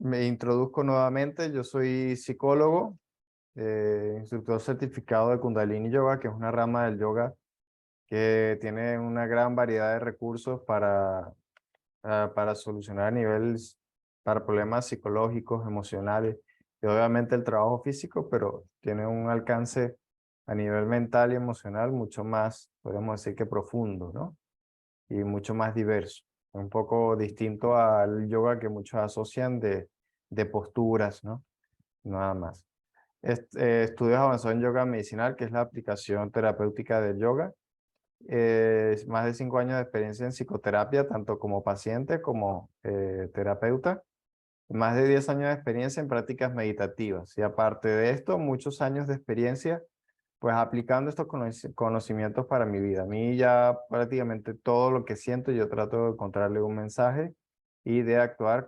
Me introduzco nuevamente, yo soy psicólogo, instructor certificado de Kundalini Yoga, que es una rama del yoga que tiene una gran variedad de recursos para solucionar niveles, para problemas psicológicos, emocionales, y obviamente el trabajo físico, pero tiene un alcance a nivel mental y emocional mucho más, podemos decir que profundo, ¿no? Y mucho más diverso. Un poco distinto al yoga que muchos asocian de posturas, ¿no? Nada más. Estudios avanzados en yoga medicinal, que es la aplicación terapéutica del yoga. Más de 5 años de experiencia en psicoterapia, tanto como paciente como terapeuta. Más de 10 años de experiencia en prácticas meditativas. Y aparte de esto, muchos años de experiencia pues aplicando estos conocimientos para mi vida. A mí ya prácticamente todo lo que siento, yo trato de encontrarle un mensaje y de actuar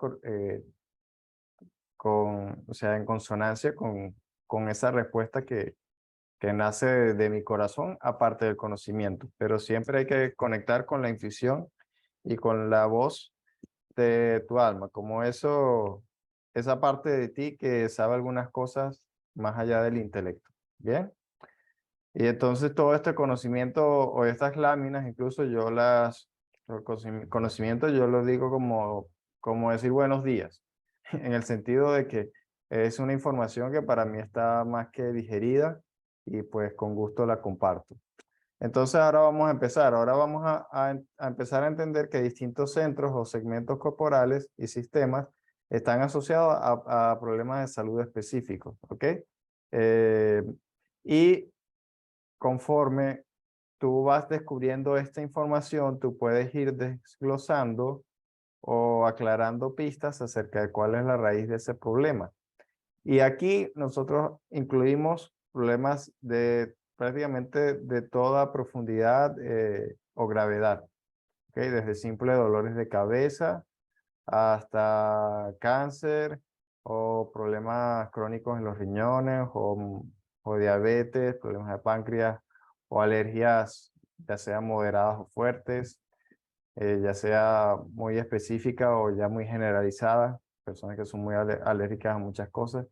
o sea, en consonancia con esa respuesta que nace de mi corazón, aparte del conocimiento. Pero siempre hay que conectar con la intuición y con la voz de tu alma, como esa parte de ti que sabe algunas cosas más allá del intelecto. ¿Bien? Y entonces todo este conocimiento o estas láminas, incluso el conocimiento yo lo digo como decir buenos días, en el sentido de que es una información que para mí está más que digerida y pues con gusto la comparto. Entonces ahora vamos a empezar, ahora vamos a empezar a entender que distintos centros o segmentos corporales y sistemas están asociados a problemas de salud específicos, ¿ok? Eh, y conforme tú vas descubriendo esta información, tú puedes ir desglosando o aclarando pistas acerca de cuál es la raíz de ese problema. Y aquí nosotros incluimos problemas de prácticamente de toda profundidad o gravedad, ¿okay? Desde simples dolores de cabeza hasta cáncer o problemas crónicos en los riñones o diabetes, problemas de páncreas o alergias, ya sean moderadas o fuertes, ya sea muy específica o ya muy generalizada, personas que son muy alérgicas a muchas cosas.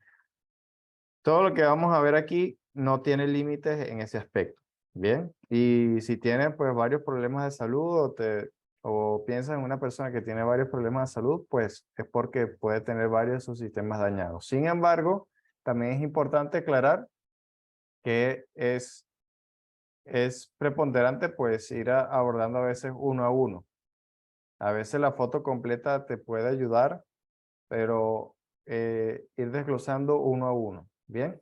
Todo lo que vamos a ver aquí no tiene límites en ese aspecto, ¿bien? Y si tienes pues varios problemas de salud o piensas en una persona que tiene varios problemas de salud, pues es porque puede tener varios de sus sistemas dañados. Sin embargo, también es importante aclarar que es preponderante pues ir abordando a veces uno a uno. A veces la foto completa te puede ayudar, pero ir desglosando uno a uno, ¿bien?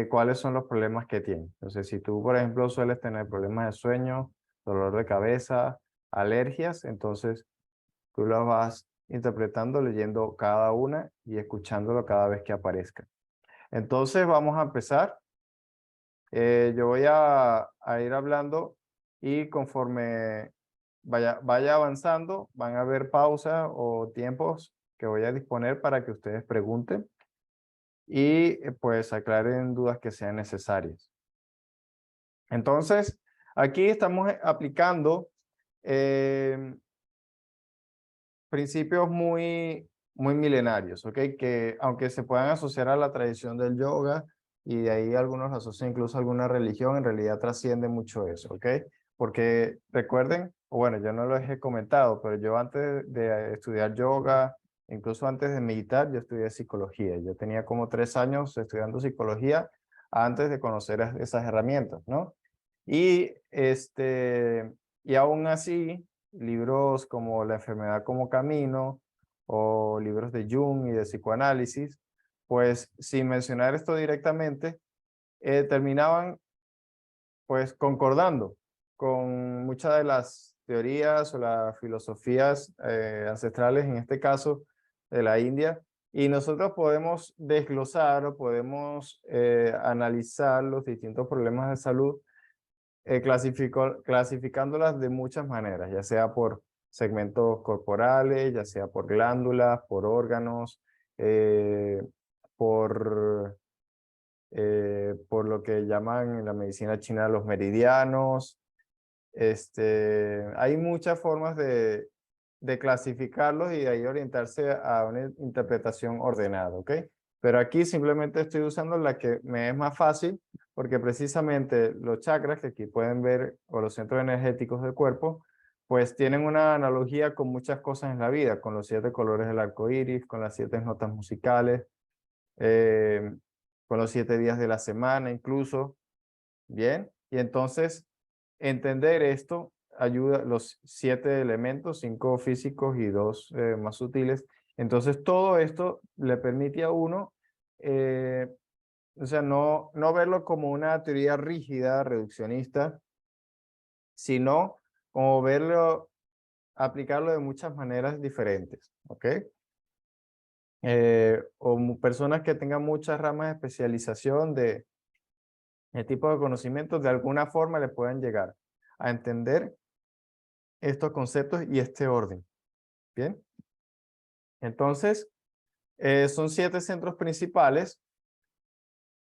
Cuáles son los problemas que tiene. Entonces, si tú, por ejemplo, sueles tener problemas de sueño, dolor de cabeza, alergias, entonces tú las vas interpretando, leyendo cada una y escuchándolo cada vez que aparezca. Entonces, vamos a empezar. Yo voy a ir hablando y conforme vaya avanzando, van a haber pausas o tiempos que voy a disponer para que ustedes pregunten y pues aclaren dudas que sean necesarias. Entonces, aquí estamos aplicando principios muy milenarios, ¿ok? Que aunque se puedan asociar a la tradición del yoga y de ahí algunos asocian incluso a alguna religión, en realidad trasciende mucho eso, ¿ok? Porque recuerden, o bueno, yo no lo he comentado, pero yo antes de estudiar yoga, incluso antes de meditar, yo estudié psicología. Yo tenía como 3 años estudiando psicología antes de conocer esas herramientas, ¿no? Y, y aún así, libros como La enfermedad como camino o libros de Jung y de psicoanálisis, pues sin mencionar esto directamente, terminaban pues concordando con muchas de las teorías o las filosofías ancestrales, en este caso de la India, y nosotros podemos desglosar o podemos analizar los distintos problemas de salud clasificándolas de muchas maneras, ya sea por segmentos corporales, ya sea por glándulas, por órganos, eh, por, por lo que llaman en la medicina china los meridianos. Hay muchas formas de clasificarlos y de ahí orientarse a una interpretación ordenada, ¿ok? Pero aquí simplemente estoy usando la que me es más fácil, porque precisamente los chakras que aquí pueden ver, o los centros energéticos del cuerpo, pues tienen una analogía con muchas cosas en la vida, con los 7 colores del arco iris, con las 7 notas musicales, eh, con los 7 días de la semana incluso, ¿bien? Y entonces entender esto ayuda, los 7 elementos, 5 físicos y 2 más sutiles. Entonces todo esto le permite a uno, eh, o sea, no verlo como una teoría rígida, reduccionista, sino como verlo, aplicarlo de muchas maneras diferentes, ¿ok? Personas que tengan muchas ramas de especialización de tipo de conocimientos, de alguna forma le puedan llegar a entender estos conceptos y este orden. Bien, entonces son 7 centros principales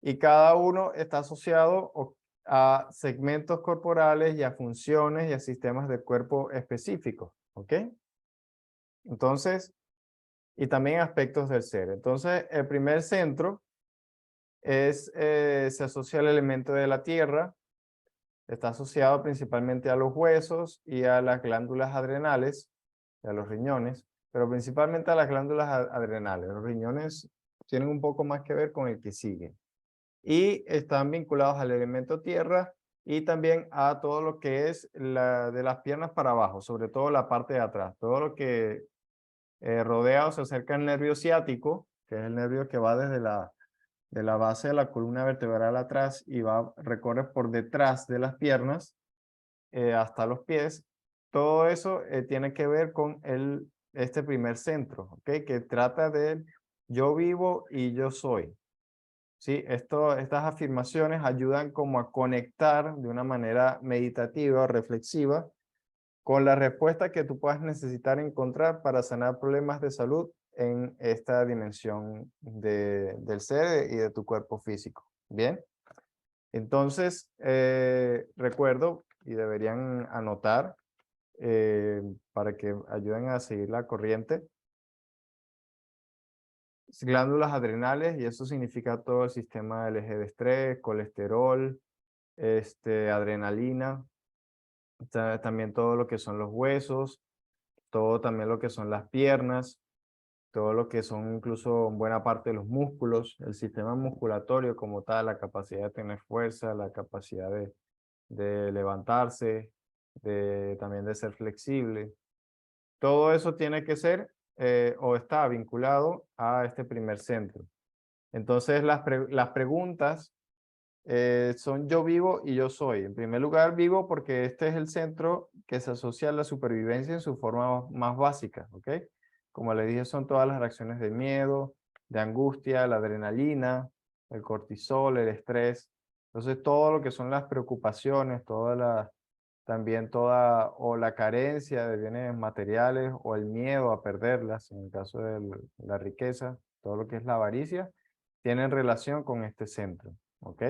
y cada uno está asociado a segmentos corporales y a funciones y a sistemas del cuerpo específicos. ¿Ok? Entonces, y también aspectos del ser. Entonces, el primer centro se asocia al elemento de la tierra, está asociado principalmente a los huesos y a las glándulas adrenales, y a los riñones, pero principalmente a las glándulas adrenales. Los riñones tienen un poco más que ver con el que sigue. Y están vinculados al elemento tierra y también a todo lo que es de las piernas para abajo, sobre todo la parte de atrás. Todo lo que rodea o se acerca al nervio ciático, que es el nervio que va desde de la base de la columna vertebral atrás y recorre por detrás de las piernas hasta los pies. Todo eso tiene que ver con este primer centro, ¿ok? Que trata de yo vivo y yo soy. Sí, estas afirmaciones ayudan como a conectar de una manera meditativa o reflexiva con la respuesta que tú puedas necesitar encontrar para sanar problemas de salud en esta dimensión del ser y de tu cuerpo físico. Bien, entonces recuerdo y deberían anotar para que ayuden a seguir la corriente. Glándulas adrenales, y eso significa todo el sistema del eje de estrés, colesterol, adrenalina, también todo lo que son los huesos, todo también lo que son las piernas, todo lo que son incluso buena parte de los músculos, el sistema musculatorio como tal, la capacidad de tener fuerza, la capacidad de levantarse, también de ser flexible. Todo eso tiene que ser o está vinculado a este primer centro. Entonces las preguntas son yo vivo y yo soy. En primer lugar, vivo porque este es el centro que se asocia a la supervivencia en su forma más básica, ¿ok? Como les dije, son todas las reacciones de miedo, de angustia, la adrenalina, el cortisol, el estrés. Entonces, todo lo que son las preocupaciones, también toda o la carencia de bienes materiales o el miedo a perderlas, en el caso de la riqueza, todo lo que es la avaricia, tienen relación con este centro, ¿ok?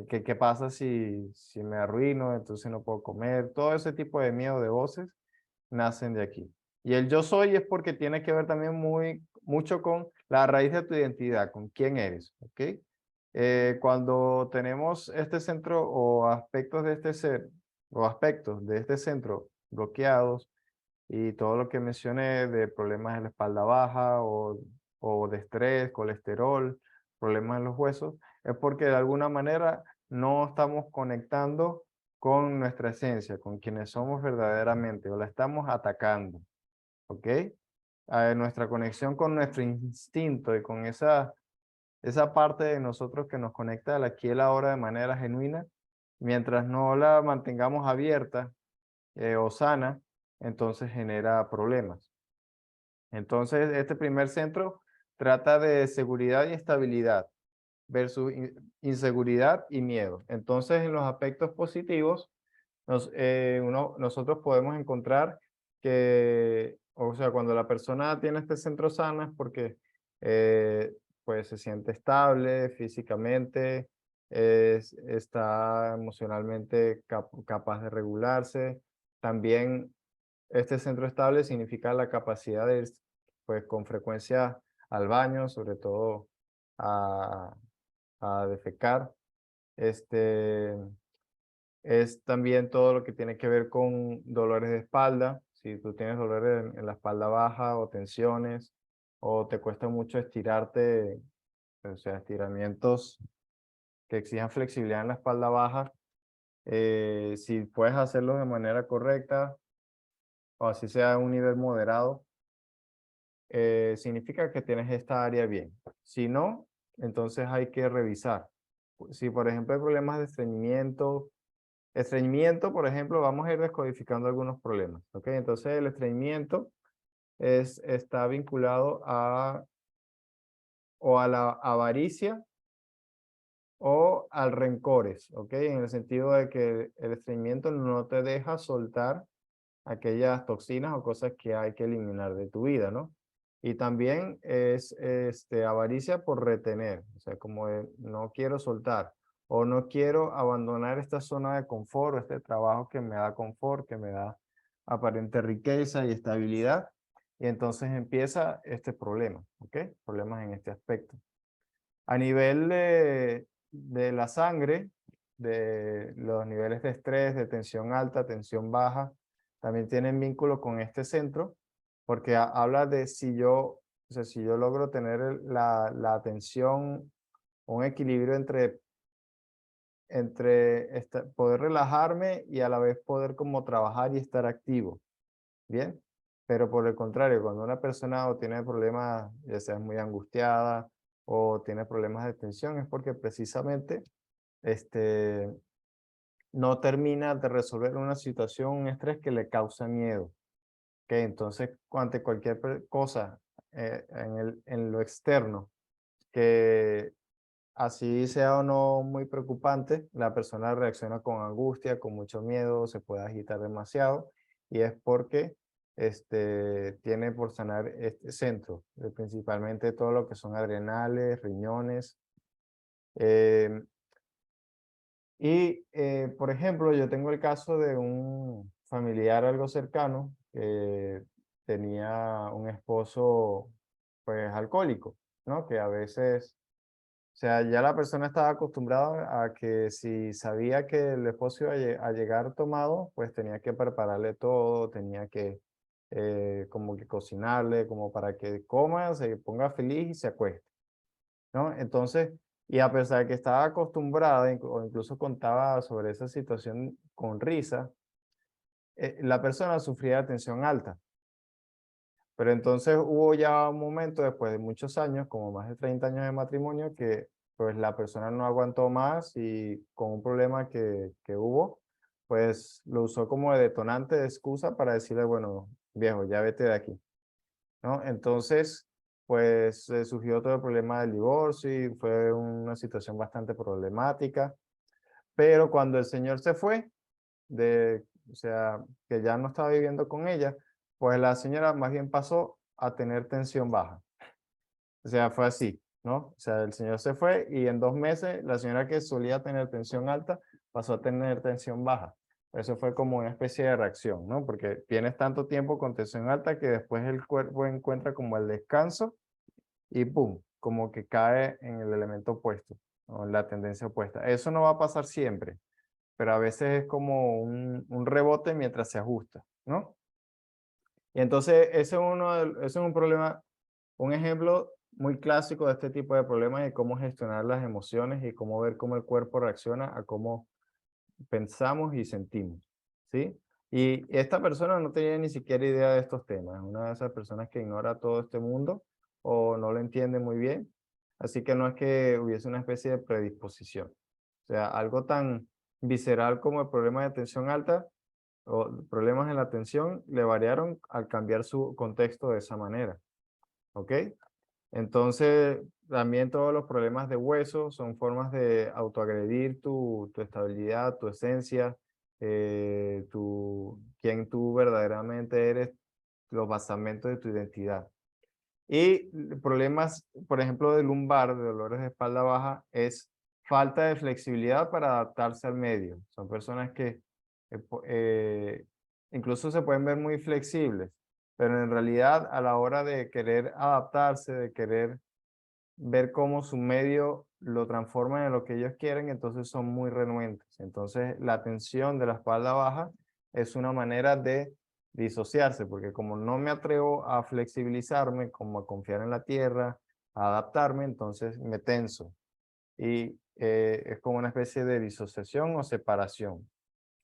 ¿Qué pasa si me arruino, entonces no puedo comer? Todo ese tipo de miedo de voces nacen de aquí. Y el yo soy es porque tiene que ver también mucho con la raíz de tu identidad, con quién eres, ¿ok? Cuando tenemos este centro o aspectos de este ser, o aspectos de este centro bloqueados, y todo lo que mencioné de problemas en la espalda baja o de estrés, colesterol, problemas en los huesos, es porque de alguna manera no estamos conectando con nuestra esencia, con quienes somos verdaderamente, o la estamos atacando, ¿ok? Nuestra conexión con nuestro instinto y con esa parte de nosotros que nos conecta al aquí y a la hora de manera genuina, mientras no la mantengamos abierta o sana, entonces genera problemas. Entonces, este primer centro trata de seguridad y estabilidad versus inseguridad y miedo. Entonces, en los aspectos positivos, nosotros podemos encontrar que, o sea, cuando la persona tiene este centro sano es porque pues se siente estable físicamente, está emocionalmente capaz de regularse, también este centro estable significa la capacidad de ir, pues, con frecuencia al baño, sobre todo a, a defecar. Este, es también todo lo que tiene que ver con dolores de espalda. Si tú tienes dolores en la espalda baja o tensiones, o te cuesta mucho estirarte, o sea, estiramientos que exijan flexibilidad en la espalda baja, si puedes hacerlo de manera correcta, o así sea a un nivel moderado, significa que tienes esta área bien. Si no, entonces hay que revisar. Si, por ejemplo, hay problemas de estreñimiento, por ejemplo, vamos a ir descodificando algunos problemas. ¿Ok? Entonces, el estreñimiento está vinculado o a la avaricia o al rencores. ¿Ok? En el sentido de que el estreñimiento no te deja soltar aquellas toxinas o cosas que hay que eliminar de tu vida, ¿no? Y también es avaricia por retener, o sea, como de, no quiero soltar o no quiero abandonar esta zona de confort o este trabajo que me da confort, que me da aparente riqueza y estabilidad. Y entonces empieza este problema, ¿ok? Problemas en este aspecto. A nivel de la sangre, de los niveles de estrés, de tensión alta, tensión baja, también tienen vínculo con este centro, porque habla de si yo, o sea, si yo logro tener la atención, un equilibrio entre poder relajarme y a la vez poder como trabajar y estar activo, ¿bien? Pero por el contrario, cuando una persona o tiene problemas, ya sea muy angustiada o tiene problemas de tensión, es porque precisamente este, no termina de resolver una situación, un estrés que le causa miedo. Que entonces, ante cualquier cosa en lo externo, que así sea o no muy preocupante, la persona reacciona con angustia, con mucho miedo, se puede agitar demasiado, y es porque tiene por sanar este centro, principalmente todo lo que son adrenales, riñones. em, por ejemplo, yo tengo el caso de un familiar algo cercano que tenía un esposo, pues, alcohólico, ¿no? Que a veces, o sea, ya la persona estaba acostumbrada a que si sabía que el esposo iba a llegar tomado, pues tenía que prepararle todo, tenía que como que cocinarle, como para que coma, se ponga feliz y se acueste, ¿no? Entonces, y a pesar de que estaba acostumbrada o incluso contaba sobre esa situación con risa, la persona sufría de tensión alta. Pero entonces hubo ya un momento después de muchos años, como más de 30 años de matrimonio, que pues la persona no aguantó más y con un problema que hubo, pues lo usó como de detonante, de excusa para decirle, bueno, viejo, ya vete de aquí, ¿no? Entonces, pues surgió todo el problema del divorcio y fue una situación bastante problemática. Pero cuando el señor se fue, o sea, que ya no estaba viviendo con ella, pues la señora más bien pasó a tener tensión baja. O sea, fue así, ¿no? O sea, el señor se fue y en 2 meses la señora que solía tener tensión alta pasó a tener tensión baja. Eso fue como una especie de reacción, ¿no? Porque tienes tanto tiempo con tensión alta que después el cuerpo encuentra como el descanso y ¡pum! Como que cae en el elemento opuesto, o en la tendencia opuesta. Eso no va a pasar siempre, pero a veces es como un rebote mientras se ajusta, ¿no? Y entonces ese es un problema, un ejemplo muy clásico de este tipo de problemas y cómo gestionar las emociones y cómo ver cómo el cuerpo reacciona a cómo pensamos y sentimos, ¿sí? Y esta persona no tenía ni siquiera idea de estos temas, es una de esas personas que ignora todo este mundo o no lo entiende muy bien, así que no es que hubiese una especie de predisposición. O sea, algo tan visceral como el problema de tensión alta o problemas en la atención le variaron al cambiar su contexto de esa manera, ¿ok? Entonces, también todos los problemas de hueso son formas de autoagredir tu estabilidad, tu esencia, quién tú verdaderamente eres, los basamentos de tu identidad. Y problemas, por ejemplo, de lumbar, de dolores de espalda baja, es falta de flexibilidad para adaptarse al medio. Son personas que incluso se pueden ver muy flexibles, pero en realidad a la hora de querer adaptarse, de querer ver cómo su medio lo transforma en lo que ellos quieren, entonces son muy renuentes. Entonces la tensión de la espalda baja es una manera de disociarse, porque como no me atrevo a flexibilizarme, como a confiar en la tierra, a adaptarme, entonces me tenso. Y es como una especie de disociación o separación,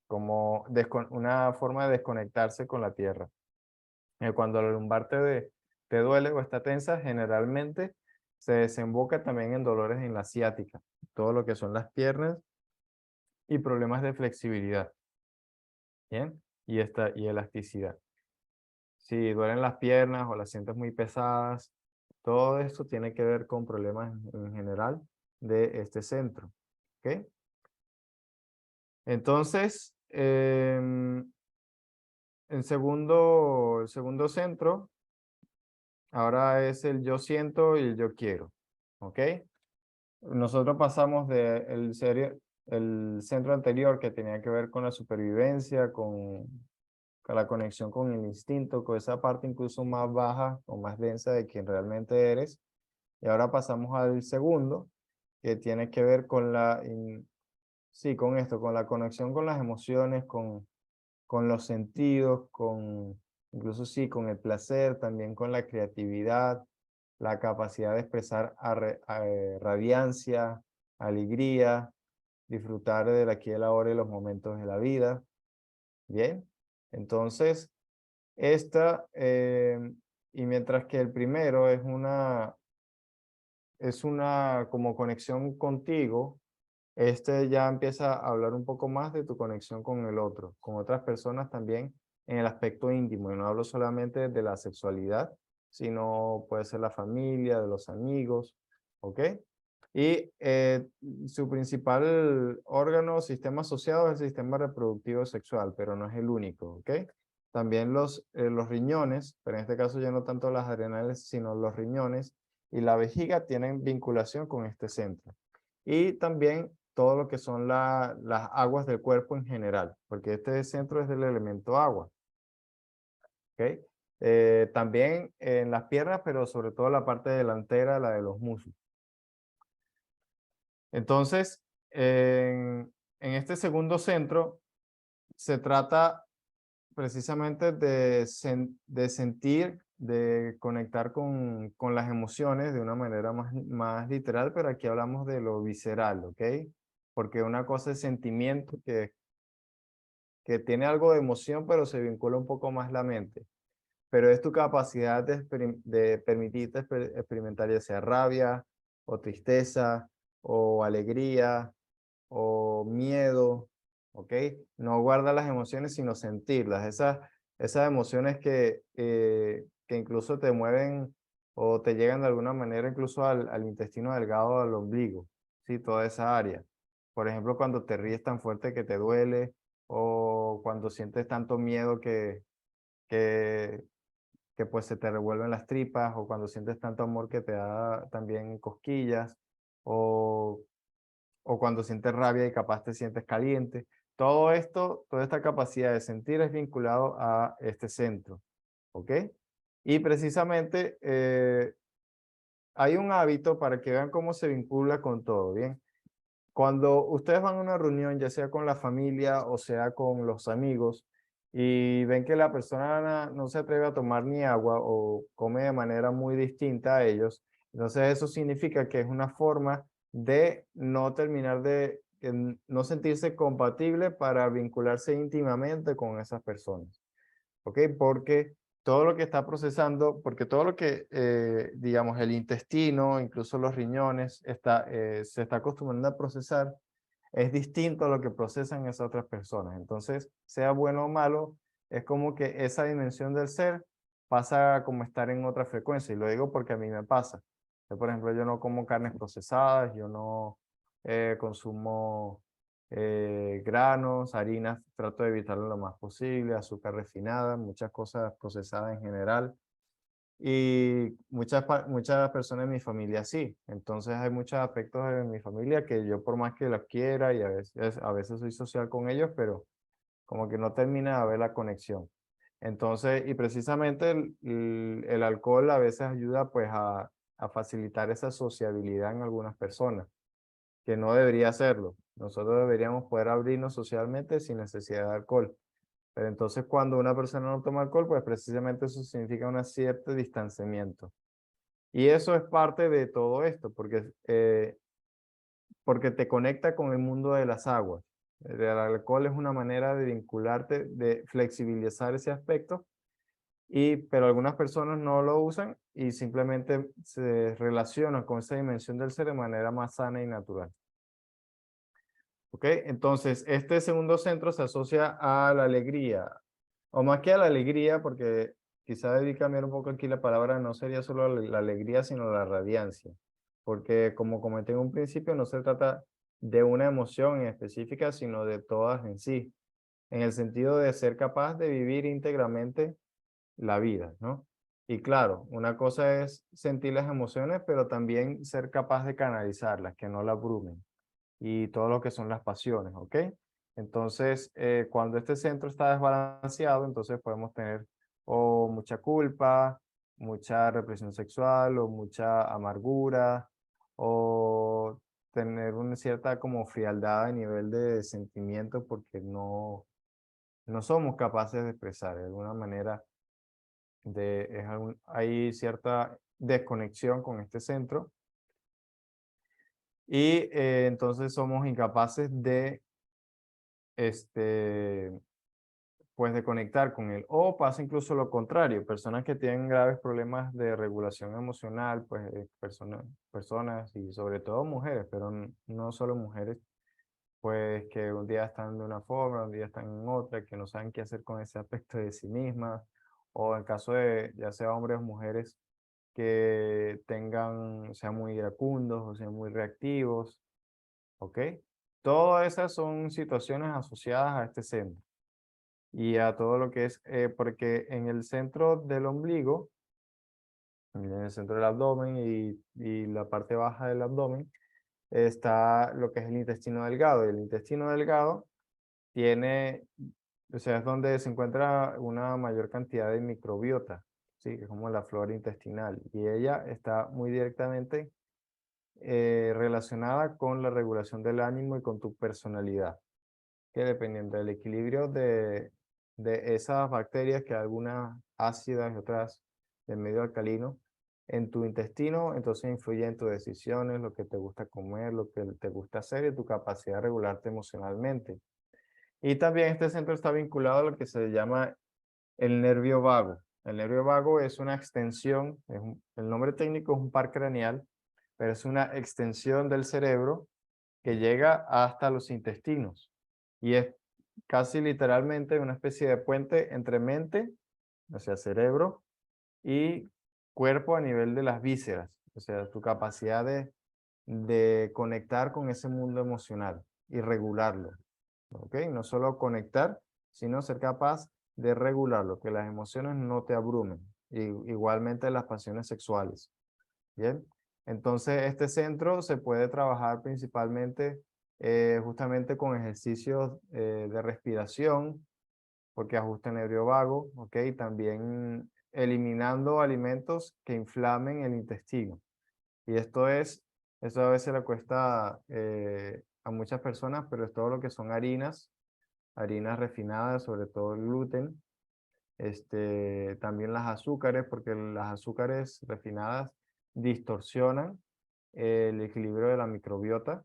como una forma de desconectarse con la tierra. Cuando la lumbar te duele o está tensa, generalmente se desemboca también en dolores en la ciática, todo lo que son las piernas y problemas de flexibilidad, ¿bien? Y elasticidad. Si duelen las piernas o las sientes muy pesadas, todo esto tiene que ver con problemas en general de este centro, ¿ok? Entonces, el segundo centro ahora es el yo siento y el yo quiero, ¿ok? Nosotros pasamos el centro anterior que tenía que ver con la supervivencia, con la conexión con el instinto, con esa parte incluso más baja o más densa de quien realmente eres. Y ahora pasamos al segundo, que tiene que ver con sí, con esto, con la conexión con las emociones, con los sentidos, incluso sí, con el placer, también con la creatividad, la capacidad de expresar radiancia, alegría, disfrutar del aquí y el ahora y los momentos de la vida. Bien, entonces, y mientras que el primero es una como conexión contigo, este ya empieza a hablar un poco más de tu conexión con el otro, con otras personas también en el aspecto íntimo. Y no hablo solamente de la sexualidad, sino puede ser la familia, de los amigos, ¿ok? Y su principal órgano o sistema asociado es el sistema reproductivo sexual, pero no es el único, ¿ok? También los riñones, pero en este caso ya no tanto las adrenales, sino los riñones y la vejiga tienen vinculación con este centro. Y también todo lo que son las aguas del cuerpo en general, porque este centro es del elemento agua, ¿ok? También en las piernas, pero sobre todo la parte delantera, la de los muslos. Entonces, en este segundo centro se trata precisamente de sentir, de conectar con las emociones de una manera más literal, pero aquí hablamos de lo visceral, ¿ok? Porque una cosa es sentimiento que tiene algo de emoción, pero se vincula un poco más la mente. Pero es tu capacidad de permitirte experimentar ya sea rabia, o tristeza, o alegría, o miedo, ¿ok? No guardar las emociones, sino sentirlas. Esas emociones que incluso te mueven o te llegan de alguna manera incluso al intestino delgado, al ombligo, ¿sí? Toda esa área. Por ejemplo, cuando te ríes tan fuerte que te duele, o cuando sientes tanto miedo que, que pues se te revuelven las tripas, o cuando sientes tanto amor que te da también cosquillas, o cuando sientes rabia y capaz te sientes caliente. Todo esto, toda esta capacidad de sentir es vinculado a este centro, ¿ok? Y precisamente hay un hábito para que vean cómo se vincula con todo, ¿bien? Cuando ustedes van a una reunión, ya sea con la familia o sea con los amigos, y ven que la persona no se atreve a tomar ni agua o come de manera muy distinta a ellos, entonces eso significa que es una forma de no terminar no sentirse compatible para vincularse íntimamente con esas personas. ¿Ok? Porque todo lo que está procesando, porque todo lo que, digamos, el intestino, incluso los riñones, se está acostumbrando a procesar, es distinto a lo que procesan esas otras personas. Entonces, sea bueno o malo, es como que esa dimensión del ser pasa como estar en otra frecuencia. Y lo digo porque a mí me pasa. Por ejemplo, yo no como carnes procesadas, yo no consumo granos, harinas, trato de evitarlo lo más posible, azúcar refinada, muchas cosas procesadas en general. Y muchas personas en mi familia sí. Entonces hay muchos aspectos de mi familia que yo por más que los quiera y a veces soy social con ellos, pero como que no termina de haber la conexión. Entonces, y precisamente el alcohol a veces ayuda pues a facilitar esa sociabilidad en algunas personas, que no debería hacerlo. Nosotros deberíamos poder abrirnos socialmente sin necesidad de alcohol. Pero entonces cuando una persona no toma alcohol, pues precisamente eso significa un cierto distanciamiento. Y eso es parte de todo esto, porque te conecta con el mundo de las aguas. El alcohol es una manera de vincularte, de flexibilizar ese aspecto, pero algunas personas no lo usan y simplemente se relacionan con esa dimensión del ser de manera más sana y natural. ¿Ok? Entonces, este segundo centro se asocia a la alegría, o más que a la alegría, porque quizá debí cambiar un poco aquí la palabra, no sería solo la alegría, sino la radiancia. Porque como comenté en un principio, no se trata de una emoción en específica, sino de todas en sí, en el sentido de ser capaz de vivir íntegramente la vida, ¿no? Y claro, una cosa es sentir las emociones, pero también ser capaz de canalizarlas, que no la abrumen, y todo lo que son las pasiones, ¿ok? Entonces, cuando este centro está desbalanceado, entonces podemos tener o mucha culpa, mucha represión sexual, o mucha amargura, o tener una cierta como frialdad a nivel de sentimientos porque no somos capaces de expresar de alguna manera. Hay cierta desconexión con este centro y entonces somos incapaces de este, pues de conectar con él. O pasa incluso lo contrario, personas que tienen graves problemas de regulación emocional, pues personas y sobre todo mujeres, pero no solo mujeres, pues que un día están de una forma, un día están en otra, que no saben qué hacer con ese aspecto de sí mismas, o en caso de ya sea hombres o mujeres que sean muy iracundos o sean muy reactivos, ¿ok? Todas esas son situaciones asociadas a este centro y a todo lo que es, porque en el centro del ombligo, en el centro del abdomen y la parte baja del abdomen, está lo que es el intestino delgado. Y el intestino delgado tiene, o sea, es donde se encuentra una mayor cantidad de microbiota, ¿sí? Que es como la flora intestinal. Y ella está muy directamente relacionada con la regulación del ánimo y con tu personalidad, que dependiendo del equilibrio de esas bacterias, que algunas ácidas y otras de medio alcalino, en tu intestino, entonces influye en tus decisiones, lo que te gusta comer, lo que te gusta hacer y tu capacidad de regularte emocionalmente. Y también este centro está vinculado a lo que se llama el nervio vago. El nervio vago es una extensión, el nombre técnico es un par craneal, pero es una extensión del cerebro que llega hasta los intestinos y es casi literalmente una especie de puente entre mente, o sea, cerebro, y cuerpo a nivel de las vísceras, o sea, tu capacidad de conectar con ese mundo emocional y regularlo, ¿ok? No solo conectar, sino ser capaz de regularlo, que las emociones no te abrumen, igualmente las pasiones sexuales. Bien, entonces este centro se puede trabajar principalmente justamente con ejercicios de respiración, porque ajusta el nervio vago, ¿ok? También eliminando alimentos que inflamen el intestino. Y esto a veces le cuesta a muchas personas, pero es todo lo que son harinas refinadas, sobre todo el gluten, también las azúcares, porque las azúcares refinadas distorsionan el equilibrio de la microbiota,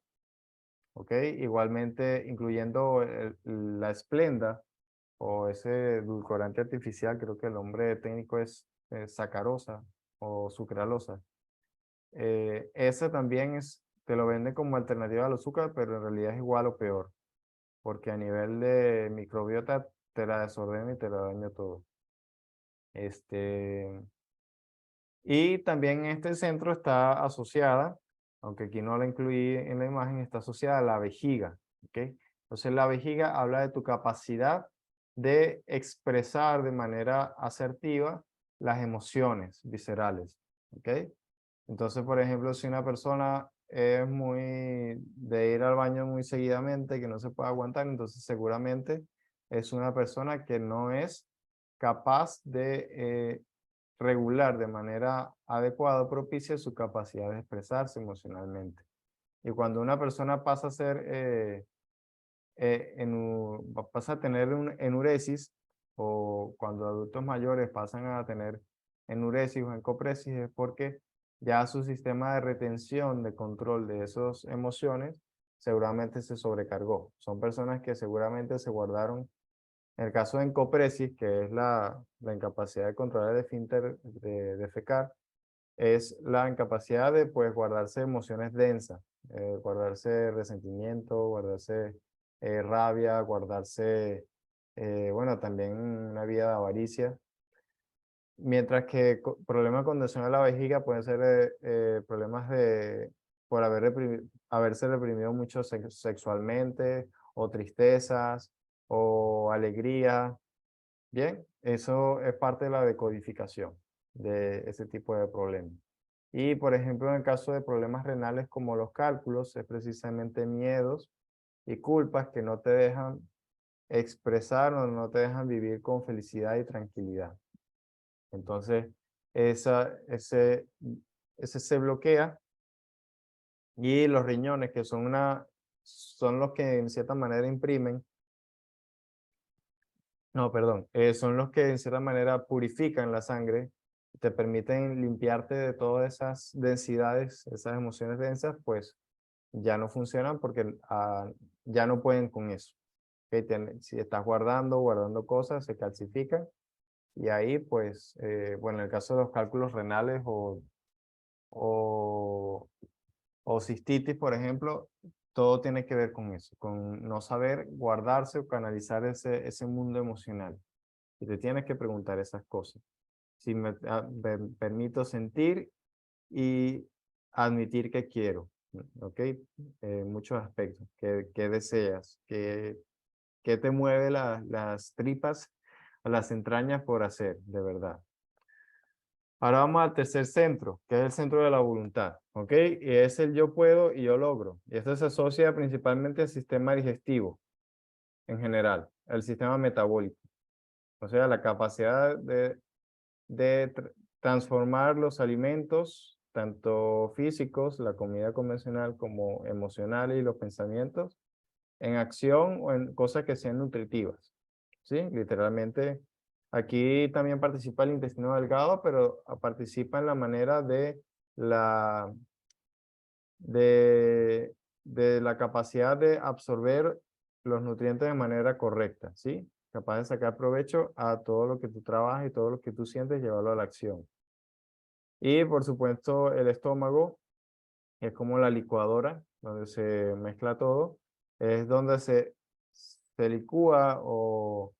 ¿ok? Igualmente, incluyendo la esplenda o ese edulcorante artificial, creo que el nombre técnico es sacarosa o sucralosa. Ese también te lo venden como alternativa al azúcar, pero en realidad es igual o peor, porque a nivel de microbiota te la desordena y te la daña todo. Este, y también este centro está asociada, aunque aquí no la incluí en la imagen, está asociada a la vejiga, ¿ok? Entonces la vejiga habla de tu capacidad de expresar de manera asertiva las emociones viscerales, ¿ok? Entonces, por ejemplo, si una persona es muy de ir al baño muy seguidamente, que no se puede aguantar, entonces seguramente es una persona que no es capaz de regular de manera adecuada o propicia su capacidad de expresarse emocionalmente. Y cuando una persona pasa a ser, pasa a tener un enuresis, o cuando adultos mayores pasan a tener enuresis o encopresis, es porque ya su sistema de retención, de control de esas emociones, seguramente se sobrecargó. Son personas que seguramente se guardaron, en el caso de encopresis, que es la incapacidad de controlar el esfínter de defecar, es la incapacidad de pues guardarse emociones densas, guardarse resentimiento, guardarse rabia, guardarse, bueno, también una vida de avaricia. Mientras que problemas con condición a la vejiga pueden ser problemas de por haberse reprimido mucho sexualmente, o tristezas, o alegría. Bien, eso es parte de la decodificación de ese tipo de problemas. Y por ejemplo, en el caso de problemas renales como los cálculos, es precisamente miedos y culpas que no te dejan expresar o no te dejan vivir con felicidad y tranquilidad. Entonces, ese se bloquea, y los riñones, que son los que en cierta manera imprimen, no, perdón, son los que en cierta manera purifican la sangre, te permiten limpiarte de todas esas densidades, esas emociones densas, pues ya no funcionan porque ya no pueden con eso. Si estás guardando cosas, se calcifican, y ahí pues, bueno, en el caso de los cálculos renales o, o cistitis, por ejemplo, todo tiene que ver con eso, con no saber guardarse o canalizar ese mundo emocional. Y te tienes que preguntar esas cosas. Si me permito sentir y admitir que quiero, ¿ok? Muchos aspectos. ¿Qué deseas? ¿Qué te mueve las tripas o las entrañas por hacer, de verdad? Ahora vamos al tercer centro, que es el centro de la voluntad, ¿ok? Y es el yo puedo y yo logro. Y esto se asocia principalmente al sistema digestivo en general, al sistema metabólico. O sea, la capacidad de transformar los alimentos, tanto físicos, la comida convencional, como emocionales y los pensamientos, en acción o en cosas que sean nutritivas. ¿Sí? Literalmente, aquí también participa el intestino delgado, pero participa en la manera la, de, de la capacidad de absorber los nutrientes de manera correcta, ¿sí? Capaz de sacar provecho a todo lo que tú trabajas y todo lo que tú sientes, llevarlo a la acción. Y por supuesto, el estómago es como la licuadora, donde se mezcla todo, es donde se licúa o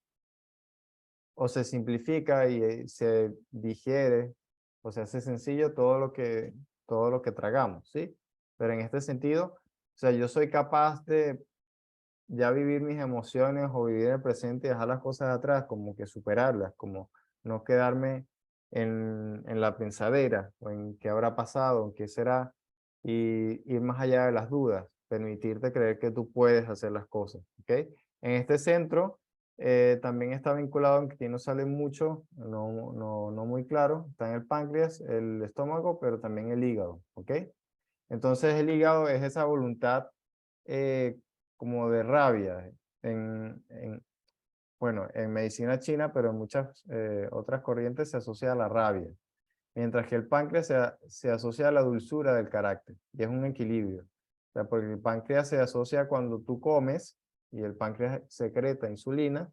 se simplifica y se digiere, o se hace sencillo todo lo que tragamos, ¿sí? Pero en este sentido, o sea, yo soy capaz de ya vivir mis emociones o vivir el presente y dejar las cosas atrás, como que superarlas, como no quedarme en la pensadera o en qué habrá pasado, en qué será, y ir más allá de las dudas, permitirte creer que tú puedes hacer las cosas, ¿ok? En este centro también está vinculado, aunque aquí no sale mucho, no muy claro, está en el páncreas, el estómago, pero también el hígado, ¿ok? Entonces el hígado es esa voluntad eh, como de rabia bueno, en medicina china, pero en muchas otras corrientes se asocia a la rabia, mientras que el páncreas se asocia a la dulzura del carácter, y es un equilibrio. O sea, porque el páncreas se asocia cuando tú comes, y el páncreas secreta insulina,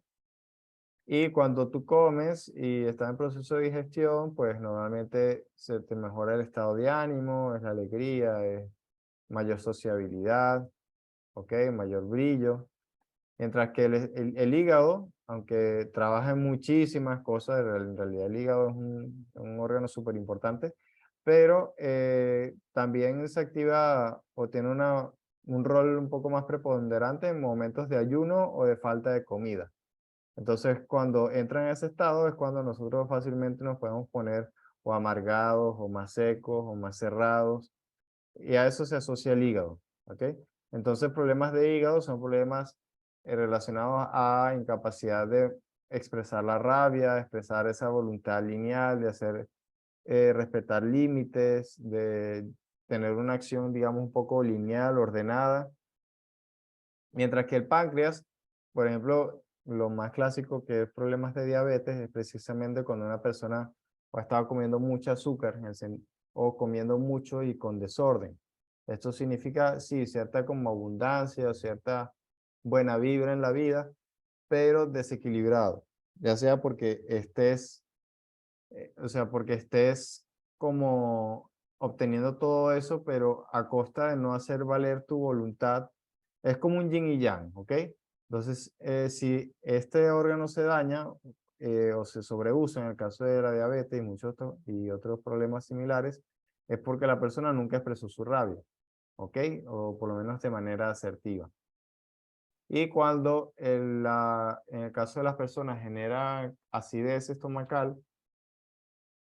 y cuando tú comes y estás en proceso de digestión, pues normalmente se te mejora el estado de ánimo, es la alegría, es mayor sociabilidad, ¿ok? Mayor brillo. Mientras que el hígado, aunque trabaja en muchísimas cosas, en realidad el hígado es un órgano súper importante, pero también se activa o tiene un rol un poco más preponderante en momentos de ayuno o de falta de comida. Entonces, cuando entra en ese estado es cuando nosotros fácilmente nos podemos poner o amargados, o más secos, o más cerrados, y a eso se asocia el hígado, ¿ok? Entonces, problemas de hígado son problemas relacionados a incapacidad de expresar la rabia, expresar esa voluntad lineal, de hacer, respetar límites, de tener una acción, digamos, un poco lineal, ordenada. Mientras que el páncreas, por ejemplo, lo más clásico que es problemas de diabetes es precisamente cuando una persona ha estado comiendo mucho azúcar o comiendo mucho y con desorden. Esto significa, sí, cierta como abundancia, cierta buena vibra en la vida, pero desequilibrado, ya sea porque estés, o sea, porque estés como obteniendo todo eso, pero a costa de no hacer valer tu voluntad. Es como un yin y yang, ¿ok? Entonces, si este órgano se daña o se sobreusa en el caso de la diabetes y muchos y otros problemas similares, es porque la persona nunca expresó su rabia, ¿ok? O por lo menos de manera asertiva. Y cuando en el caso de las personas genera acidez estomacal,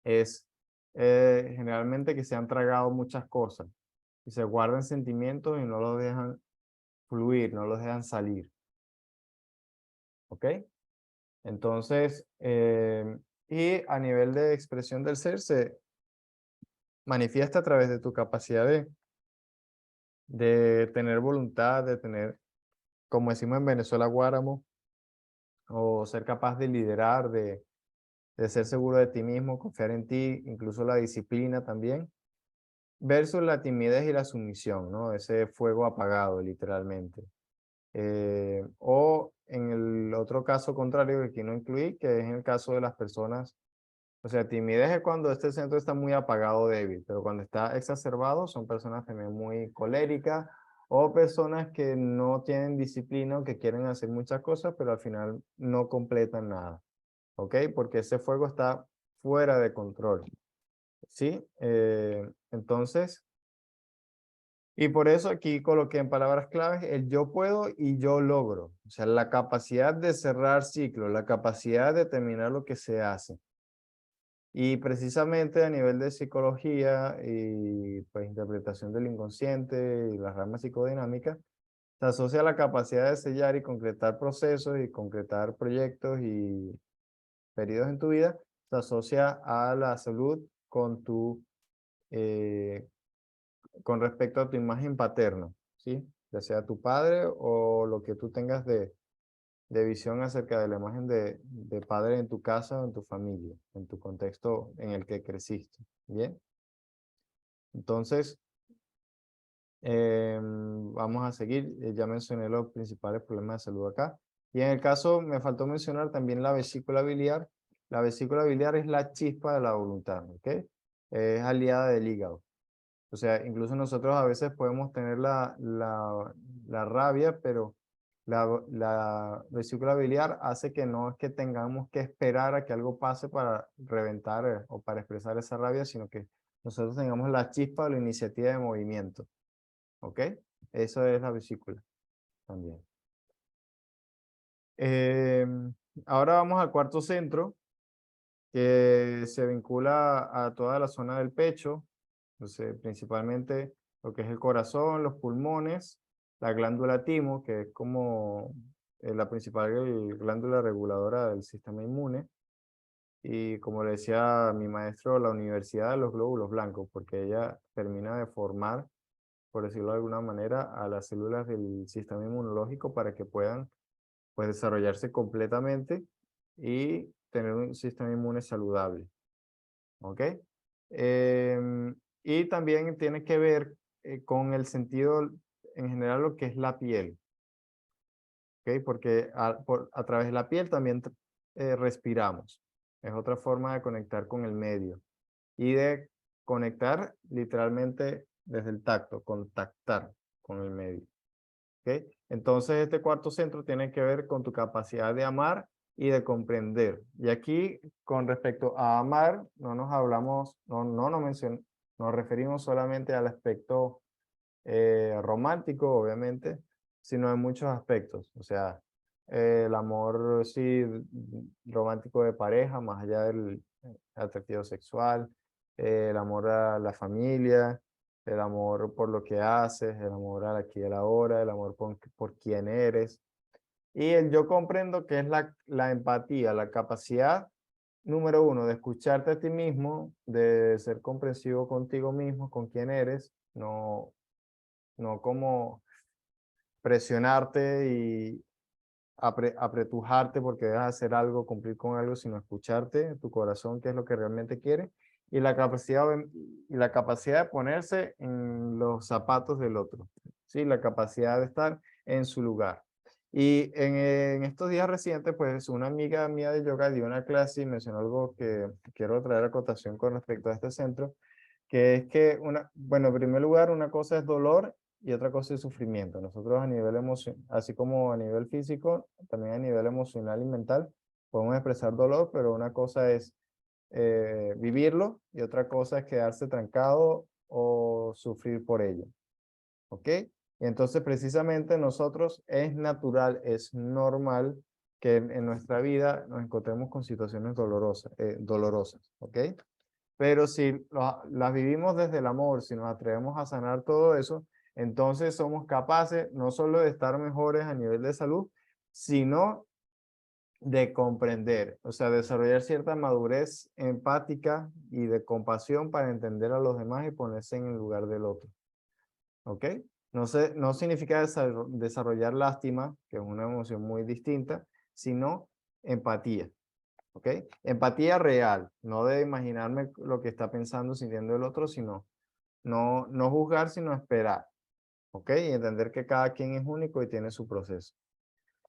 es generalmente que se han tragado muchas cosas y se guardan sentimientos y no los dejan fluir, no los dejan salir. ¿Ok? Entonces, y a nivel de expresión del ser, se manifiesta a través de tu capacidad de tener voluntad, de tener, como decimos en Venezuela, guáramo, o ser capaz de liderar, de ser seguro de ti mismo, confiar en ti, incluso la disciplina también, versus la timidez y la sumisión, ¿no? Ese fuego apagado, literalmente. O en el otro caso contrario que aquí no incluí, que es en el caso de las personas, o sea, timidez es cuando este centro está muy apagado o débil, pero cuando está exacerbado son personas también muy coléricas o personas que no tienen disciplina, que quieren hacer muchas cosas, pero al final no completan nada, ¿ok? Porque ese fuego está fuera de control, ¿sí? Entonces, y por eso aquí coloqué en palabras claves el yo puedo y yo logro. O sea, la capacidad de cerrar ciclos, la capacidad de terminar lo que se hace. Y precisamente a nivel de psicología y pues interpretación del inconsciente y las ramas psicodinámicas, se asocia a la capacidad de sellar y concretar procesos y concretar proyectos y periodos en tu vida, se asocia a la salud con eh, con respecto a tu imagen paterna, ¿sí? Ya sea tu padre o lo que tú tengas de visión acerca de la imagen de padre en tu casa o en tu familia, en tu contexto en el que creciste, ¿bien? Entonces, vamos a seguir. Ya mencioné los principales problemas de salud acá. Y en el caso, me faltó mencionar también la vesícula biliar. La vesícula biliar es la chispa de la voluntad, ¿ok? Es aliada del hígado. O sea, incluso nosotros a veces podemos tener la rabia, pero la vesícula biliar hace que no es que tengamos que esperar a que algo pase para reventar o para expresar esa rabia, sino que nosotros tengamos la chispa o la iniciativa de movimiento. ¿Ok? Eso es la vesícula también. Ahora vamos al cuarto centro, que se vincula a toda la zona del pecho, entonces, principalmente lo que es el corazón, los pulmones, la glándula timo, que es como la principal glándula reguladora del sistema inmune, y como le decía mi maestro, la universidad de los glóbulos blancos, porque ella termina de formar, por decirlo de alguna manera, a las células del sistema inmunológico para que puedan pues, desarrollarse completamente y tener un sistema inmune saludable. ¿Ok? Y también tiene que ver con el sentido en general lo que es la piel, ¿ok? Porque a través de la piel también respiramos. Es otra forma de conectar con el medio y de conectar literalmente desde el tacto, contactar con el medio. ¿Ok? Entonces este cuarto centro tiene que ver con tu capacidad de amar y de comprender. Y aquí, con respecto a amar, no nos hablamos, nos referimos solamente al aspecto romántico, obviamente, sino en muchos aspectos. O sea, el amor, sí, romántico de pareja, más allá del atractivo sexual, el amor a la familia, el amor por lo que haces, el amor al aquí y a la hora, el amor por quién eres. Y el yo comprendo, que es la empatía, la capacidad, número uno, de escucharte a ti mismo, de ser comprensivo contigo mismo, con quién eres, no como presionarte y apretujarte porque debes hacer algo, cumplir con algo, sino escucharte, tu corazón, qué es lo que realmente quiere, y la capacidad de ponerse en los zapatos del otro, ¿sí? La capacidad de estar en su lugar. Y en estos días recientes, pues una amiga mía de yoga dio una clase y mencionó algo que quiero traer a cotación con respecto a este centro, que es que bueno, en primer lugar, una cosa es dolor y otra cosa es sufrimiento. Nosotros a nivel emocional, así como a nivel físico, también a nivel emocional y mental, podemos expresar dolor, pero una cosa es vivirlo y otra cosa es quedarse trancado o sufrir por ello. ¿Ok? Y entonces precisamente nosotros es natural, es normal que en nuestra vida nos encontremos con situaciones dolorosas. ¿Ok? Pero si las vivimos desde el amor, si nos atrevemos a sanar todo eso, entonces somos capaces no solo de estar mejores a nivel de salud, sino de comprender, o sea, desarrollar cierta madurez empática y de compasión para entender a los demás y ponerse en el lugar del otro. ¿Ok? No sé, no significa desarrollar lástima, que es una emoción muy distinta, sino empatía. ¿Ok? Empatía real, no de imaginarme lo que está pensando, sintiendo el otro, sino no juzgar, sino esperar. ¿Ok? Y entender que cada quien es único y tiene su proceso.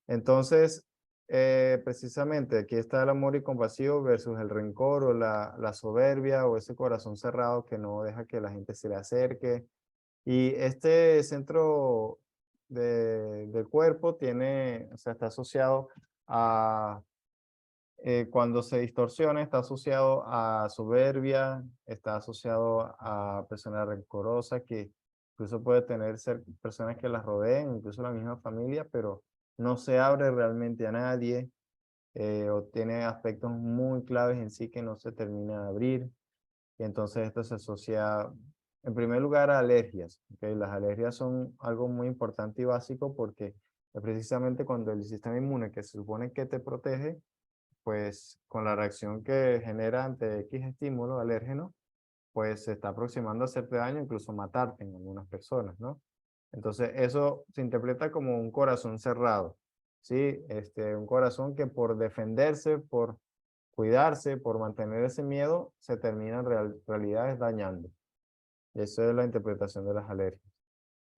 Entonces, precisamente aquí está el amor y compasivo versus el rencor o la soberbia o ese corazón cerrado que no deja que la gente se le acerque. Y este centro del cuerpo tiene, o sea, está asociado a cuando se distorsiona, está asociado a soberbia, está asociado a personas rencorosas que incluso puede tener personas que las rodeen, incluso la misma familia, pero no se abre realmente a nadie o tiene aspectos muy claves en sí que no se termina de abrir. Y entonces esto se asocia, en primer lugar, a alergias. ¿Okay? Las alergias son algo muy importante y básico porque es precisamente cuando el sistema inmune, que se supone que te protege, pues con la reacción que genera ante X estímulo alérgeno, pues se está aproximando a hacerte daño, incluso matarte en algunas personas, ¿no? Entonces eso se interpreta como un corazón cerrado, ¿sí? Un corazón que por defenderse, por cuidarse, por mantener ese miedo, se termina en realidad es dañando. Y eso es la interpretación de las alergias.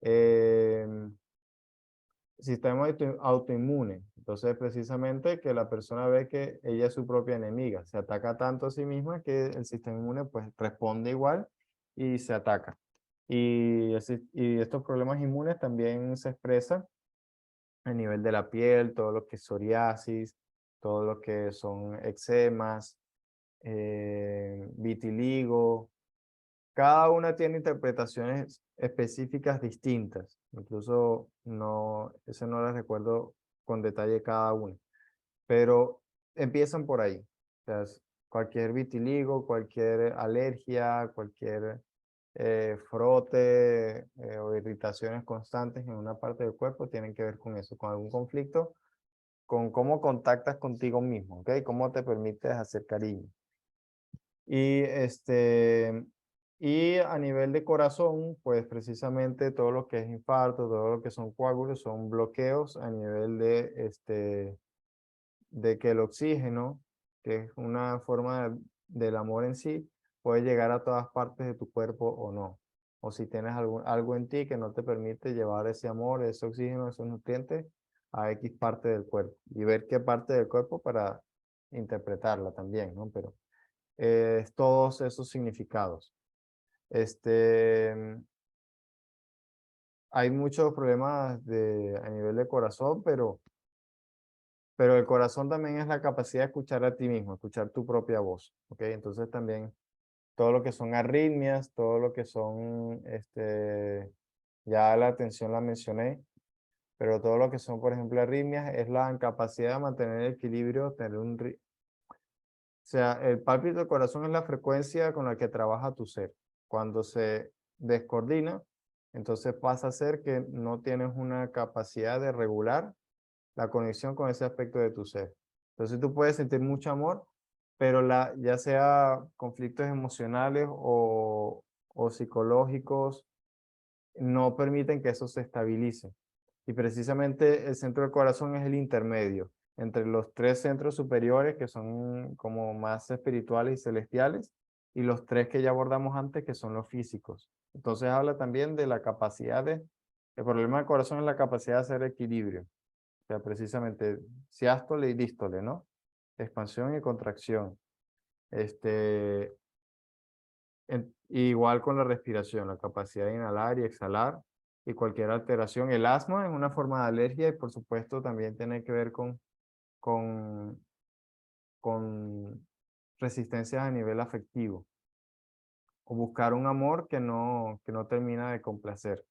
Eh, Sistema autoinmune. Entonces, precisamente que la persona ve que ella es su propia enemiga, se ataca tanto a sí misma que el sistema inmune pues responde igual y se ataca. Y estos problemas inmunes también se expresan a nivel de la piel, todo lo que es psoriasis, todo lo que son eczemas, vitiligo, cada una tiene interpretaciones específicas distintas. Incluso eso no las recuerdo con detalle cada una. Pero empiezan por ahí. O sea, cualquier vitiligo, cualquier alergia, cualquier frote o irritaciones constantes en una parte del cuerpo tienen que ver con eso, con algún conflicto, con cómo contactas contigo mismo, ¿ok? Cómo te permites hacer cariño. Y, y a nivel de corazón, pues precisamente todo lo que es infarto, todo lo que son coágulos, son bloqueos a nivel de que el oxígeno, que es una forma del amor en sí, puede llegar a todas partes de tu cuerpo o no. O si tienes algo en ti que no te permite llevar ese amor, ese oxígeno, esos nutrientes a X parte del cuerpo. Y ver qué parte del cuerpo para interpretarla también, ¿no? Pero todos esos significados. Este, Hay muchos problemas a nivel de corazón, pero el corazón también es la capacidad de escuchar a ti mismo, escuchar tu propia voz, ¿ok? Entonces también todo lo que son arritmias, todo lo que son, ya la atención la mencioné, pero todo lo que son, por ejemplo, arritmias es la incapacidad de mantener el equilibrio, tener o sea, el pálpito del corazón es la frecuencia con la que trabaja tu ser. Cuando se descoordina, entonces pasa a ser que no tienes una capacidad de regular la conexión con ese aspecto de tu ser. Entonces tú puedes sentir mucho amor, pero ya sea conflictos emocionales o psicológicos, no permiten que eso se estabilice. Y precisamente el centro del corazón es el intermedio entre los tres centros superiores, que son como más espirituales y celestiales, y los tres que ya abordamos antes, que son los físicos. Entonces habla también de la capacidad el problema del corazón es la capacidad de hacer equilibrio. O sea, precisamente siástole y dístole, ¿no? Expansión y contracción. Igual con la respiración, la capacidad de inhalar y exhalar y cualquier alteración. El asma es una forma de alergia y por supuesto también tiene que ver con, con resistencias a nivel afectivo o buscar un amor que no termina de complacer.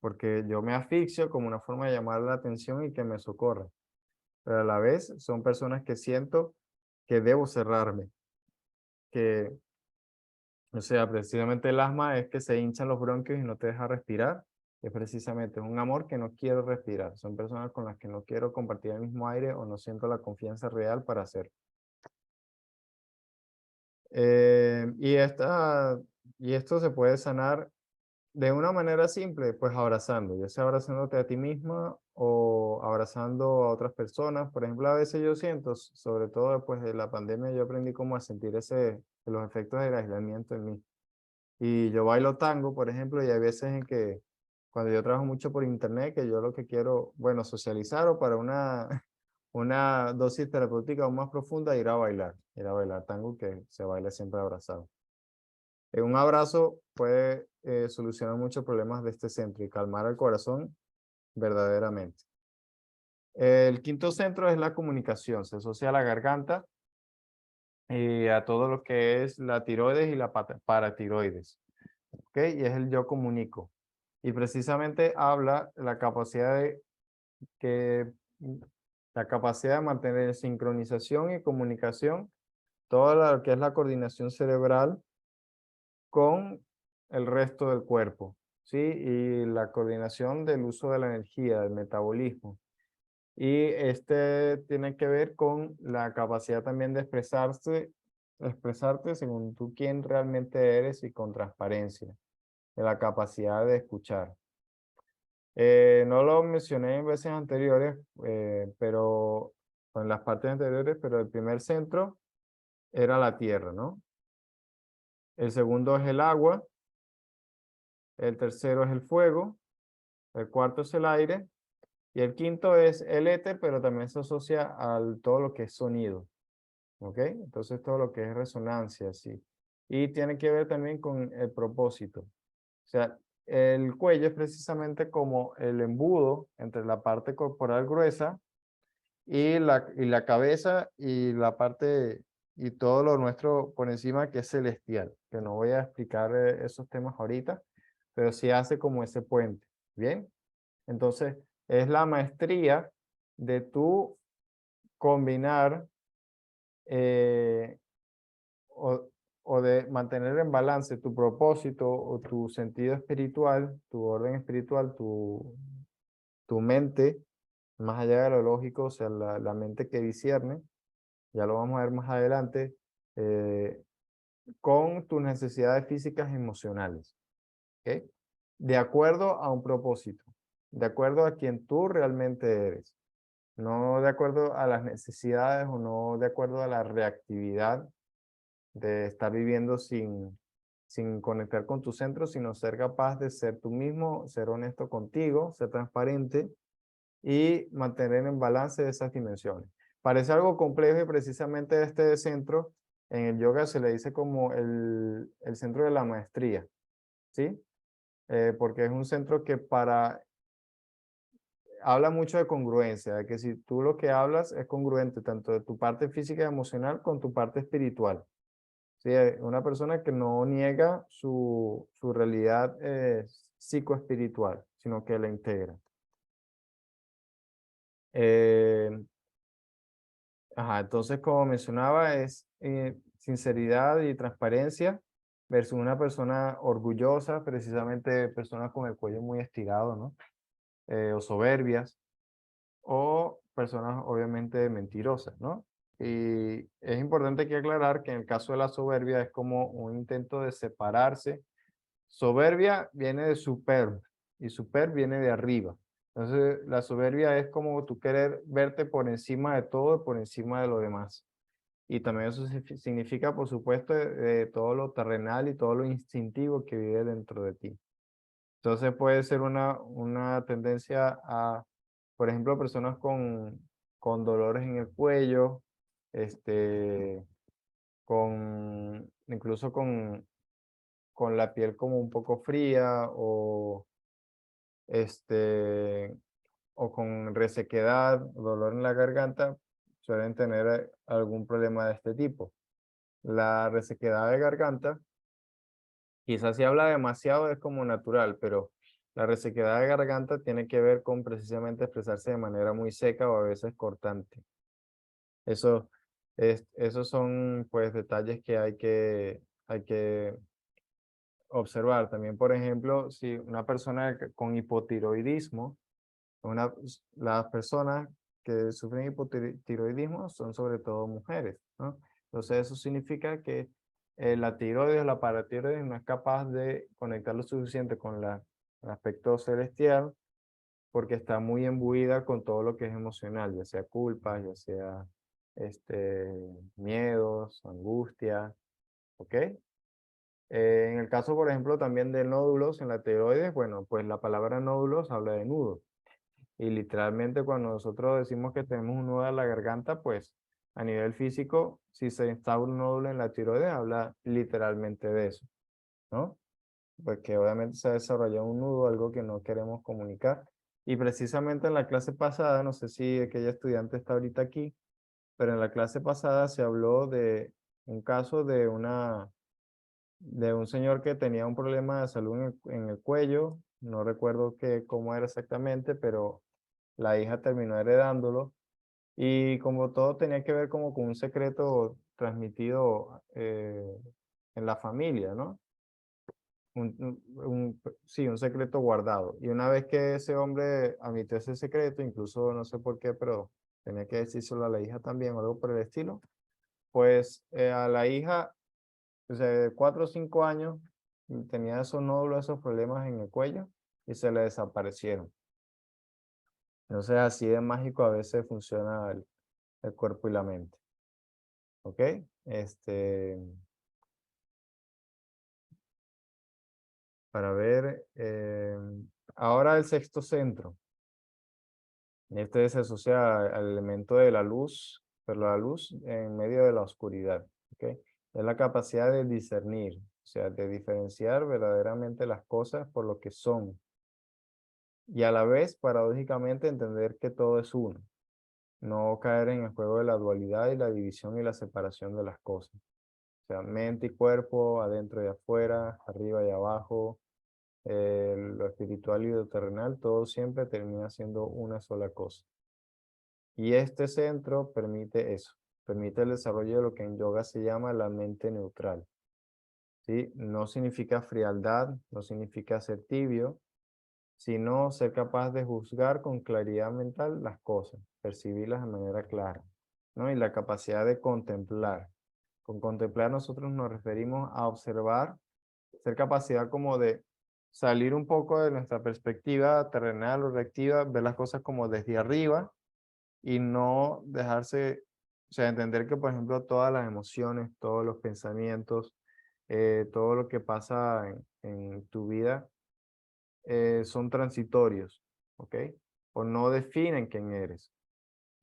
Porque yo me asfixio como una forma de llamar la atención y que me socorra. Pero a la vez son personas que siento que debo cerrarme, que, o sea, precisamente el asma es que se hinchan los bronquios y no te deja respirar. Es precisamente un amor que no quiero respirar. Son personas con las que no quiero compartir el mismo aire o no siento la confianza real para hacerlo. Eh, y, esta, y esto se puede sanar de una manera simple, pues abrazando, ya sea abrazándote a ti misma o abrazando a otras personas. Por ejemplo, a veces yo siento, sobre todo después de la pandemia, yo aprendí cómo a sentir los efectos del aislamiento en mí. Y yo bailo tango, por ejemplo, y hay veces en que cuando yo trabajo mucho por internet, que yo lo que quiero, bueno, socializar o para una dosis terapéutica aún más profunda, ir a bailar tango que se baila siempre abrazado. Un abrazo puede solucionar muchos problemas de este centro y calmar el corazón verdaderamente. El quinto centro es la comunicación, se asocia a la garganta y a todo lo que es la tiroides y la paratiroides. ¿Ok? Y es el yo comunico. Y precisamente habla la capacidad que, la capacidad de mantener sincronización y comunicación, toda lo que es la coordinación cerebral con el resto del cuerpo, ¿sí? Y la coordinación del uso de la energía, del metabolismo. Y este tiene que ver con la capacidad también de expresarte según tú quién realmente eres y con transparencia, de la capacidad de escuchar. No lo mencioné en veces anteriores, pero en las partes anteriores, pero el primer centro era la tierra, ¿no? El segundo es el agua, el tercero es el fuego, el cuarto es el aire y el quinto es el éter, pero también se asocia al todo lo que es sonido, ¿ok? Entonces todo lo que es resonancia, sí. Y tiene que ver también con el propósito. O sea, el cuello es precisamente como el embudo entre la parte corporal gruesa y la cabeza y la parte y todo lo nuestro por encima que es celestial, que no voy a explicar esos temas ahorita, pero sí hace como ese puente, ¿bien? Entonces, es la maestría de tú combinar eh, o, o de mantener en balance tu propósito o tu sentido espiritual, tu orden espiritual, tu mente, más allá de lo lógico, o sea, la mente que discierne, ya lo vamos a ver más adelante, eh, con tus necesidades físicas y emocionales, ¿ok? De acuerdo a un propósito, de acuerdo a quien tú realmente eres, no de acuerdo a las necesidades o no de acuerdo a la reactividad de estar viviendo sin conectar con tu centro, sino ser capaz de ser tú mismo, ser honesto contigo, ser transparente y mantener en balance esas dimensiones. Parece algo complejo y precisamente este centro en el yoga se le dice como el centro de la maestría, ¿sí? Porque es un centro que habla mucho de congruencia, de que si tú lo que hablas es congruente tanto de tu parte física y emocional con tu parte espiritual. Sí, una persona que no niega su realidad psicoespiritual, sino que la integra. Eh, entonces, como mencionaba, es sinceridad y transparencia versus una persona orgullosa, precisamente personas con el cuello muy estirado, ¿no? O soberbias, o personas obviamente mentirosas, ¿no? Y es importante que aclarar que en el caso de la soberbia es como un intento de separarse. Soberbia viene de superb y superb viene de arriba. Entonces, la soberbia es como tú querer verte por encima de todo, por encima de lo demás. Y también eso significa, por supuesto, todo lo terrenal y todo lo instintivo que vive dentro de ti. Entonces puede ser una tendencia a, por ejemplo, personas con dolores en el cuello, este, incluso con la piel como un poco fría este, o con resequedad, dolor en la garganta, suelen tener algún problema de este tipo. La resequedad de garganta, quizás si habla demasiado es como natural, pero la resequedad de garganta tiene que ver con precisamente expresarse de manera muy seca o a veces cortante. Eso esos son pues detalles que hay que observar. También, por ejemplo, si una persona con hipotiroidismo, las personas que sufren hipotiroidismo son sobre todo mujeres, ¿no? Entonces eso significa que la tiroides, la paratiroides no es capaz de conectar lo suficiente con el aspecto celestial porque está muy imbuida con todo lo que es emocional, ya sea culpa, ya sea este, miedos, angustia, ¿ok? En el caso, por ejemplo, también de nódulos en la tiroides, bueno, pues la palabra nódulos habla de nudo. Y literalmente cuando nosotros decimos que tenemos un nudo en la garganta, pues a nivel físico, si se instala un nódulo en la tiroides, habla literalmente de eso, ¿no? Pues que obviamente se ha desarrollado un nudo, algo que no queremos comunicar. Y precisamente en la clase pasada, no sé si aquella estudiante está ahorita aquí, pero en la clase pasada se habló de un caso de un señor que tenía un problema de salud en el cuello, no recuerdo cómo era exactamente, pero la hija terminó heredándolo y como todo tenía que ver como con un secreto transmitido en la familia, ¿no? Sí, un secreto guardado. Y una vez que ese hombre admitió ese secreto, incluso no sé por qué, pero tenía que decírselo a la hija también o algo por el estilo, pues a la hija, o sea, de 4 o 5 años, tenía esos nódulos, esos problemas en el cuello y se le desaparecieron. Entonces así de mágico a veces funciona el cuerpo y la mente. ¿Ok? Este, para ver, ahora el sexto centro. Este se asocia al elemento de la luz, pero la luz en medio de la oscuridad. ¿Ok? Es la capacidad de discernir, o sea, de diferenciar verdaderamente las cosas por lo que son. Y a la vez, paradójicamente, entender que todo es uno. No caer en el juego de la dualidad y la división y la separación de las cosas. O sea, mente y cuerpo, adentro y afuera, arriba y abajo, lo espiritual y lo terrenal, todo siempre termina siendo una sola cosa. Y este centro permite eso, permite el desarrollo de lo que en yoga se llama la mente neutral. ¿Sí? No significa frialdad, no significa ser tibio, sino ser capaz de juzgar con claridad mental las cosas, percibirlas de manera clara, ¿no? Y la capacidad de contemplar. Con contemplar nosotros nos referimos a observar, ser capacidad como de salir un poco de nuestra perspectiva terrenal o reactiva, ver las cosas como desde arriba y no dejarse, o sea, entender que, por ejemplo, todas las emociones, todos los pensamientos, todo lo que pasa en tu vida son transitorios, ¿ok? O no definen quién eres.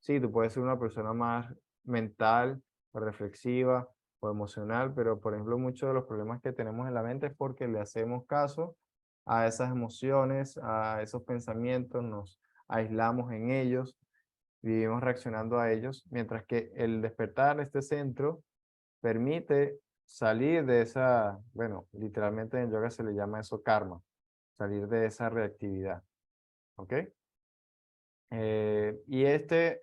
Sí, tú puedes ser una persona más mental, o reflexiva o emocional, pero por ejemplo muchos de los problemas que tenemos en la mente es porque le hacemos caso a esas emociones, a esos pensamientos, nos aislamos en ellos, vivimos reaccionando a ellos, mientras que el despertar este centro permite salir de esa, bueno, literalmente en yoga se le llama eso karma, salir de esa reactividad, ¿ok? Y este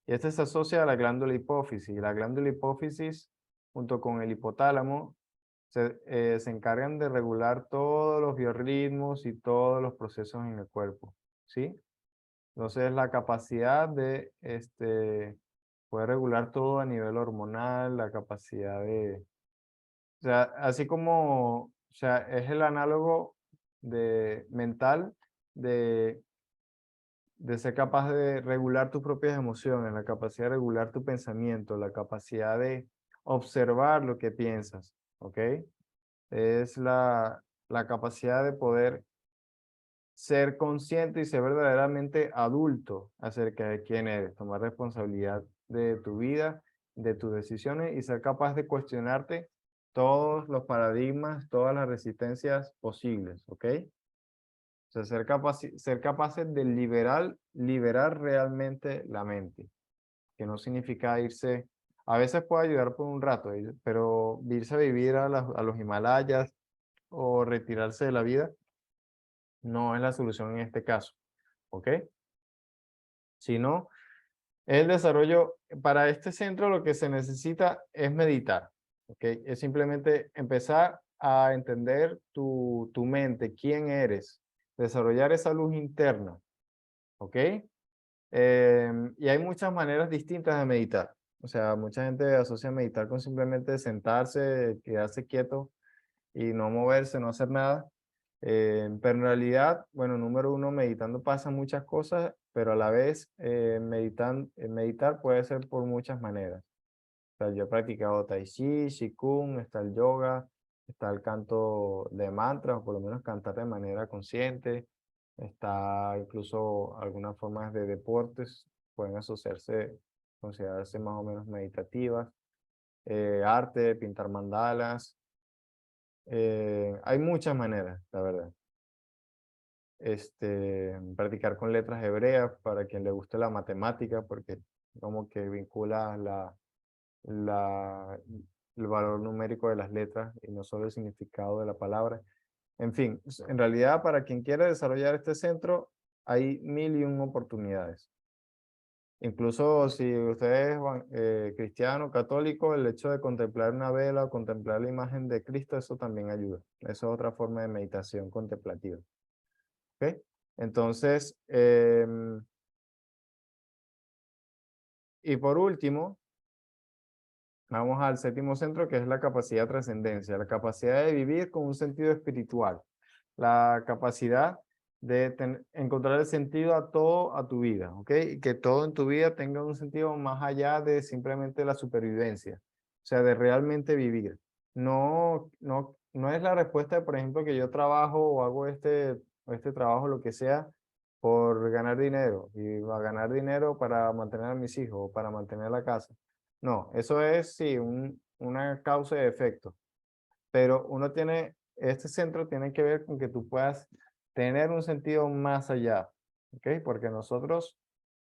se asocia a la glándula hipófisis. La glándula hipófisis, junto con el hipotálamo, se encargan de regular todos los biorritmos y todos los procesos en el cuerpo, ¿sí? Entonces, la capacidad de poder regular todo a nivel hormonal, la capacidad de, o sea, así como, o sea, es el análogo de mental de, de ser capaz de regular tus propias emociones, la capacidad de regular tu pensamiento, la capacidad de observar lo que piensas, ¿ok? Es la capacidad de poder ser consciente y ser verdaderamente adulto acerca de quién eres, tomar responsabilidad de tu vida, de tus decisiones y ser capaz de cuestionarte todos los paradigmas, todas las resistencias posibles, ¿ok? O sea, ser capaces de liberar realmente la mente, que no significa irse, a veces puede ayudar por un rato, pero irse a vivir a los Himalayas o retirarse de la vida no es la solución en este caso, ¿ok? Sino el desarrollo, para este centro lo que se necesita es meditar, ¿ok? Es simplemente empezar a entender tu mente, quién eres, desarrollar esa luz interna, ¿ok? Y hay muchas maneras distintas de meditar. O sea, mucha gente asocia meditar con simplemente sentarse, quedarse quieto y no moverse, no hacer nada. Pero en realidad, bueno, número uno, meditando pasan muchas cosas, pero a la vez meditar puede ser por muchas maneras. O sea, yo he practicado Tai Chi, Qigong, está el yoga, está el canto de mantras, o por lo menos cantar de manera consciente, está incluso algunas formas de deportes, pueden asociarse, considerarse más o menos meditativas, arte, pintar mandalas, hay muchas maneras, la verdad. Practicar con letras hebreas para quien le guste la matemática, porque como que vincula la, el valor numérico de las letras y no solo el significado de la palabra. En fin, en realidad para quien quiere desarrollar este centro, hay mil y un oportunidades. Incluso si usted es cristiano, católico, el hecho de contemplar una vela o contemplar la imagen de Cristo, eso también ayuda. Eso es otra forma de meditación contemplativa. ¿Ok? Entonces, y por último, vamos al séptimo centro, que es la capacidad de trascendencia, la capacidad de vivir con un sentido espiritual, la capacidad de encontrar el sentido a todo a tu vida, ¿ok? Y que todo en tu vida tenga un sentido más allá de simplemente la supervivencia, o sea, de realmente vivir. No es la respuesta, por ejemplo, que yo trabajo o hago este trabajo, lo que sea, por ganar dinero, y va a ganar dinero para mantener a mis hijos o para mantener la casa. No, eso es sí, una causa y efecto, pero este centro tiene que ver con que tú puedas tener un sentido más allá, ¿ok? Porque nosotros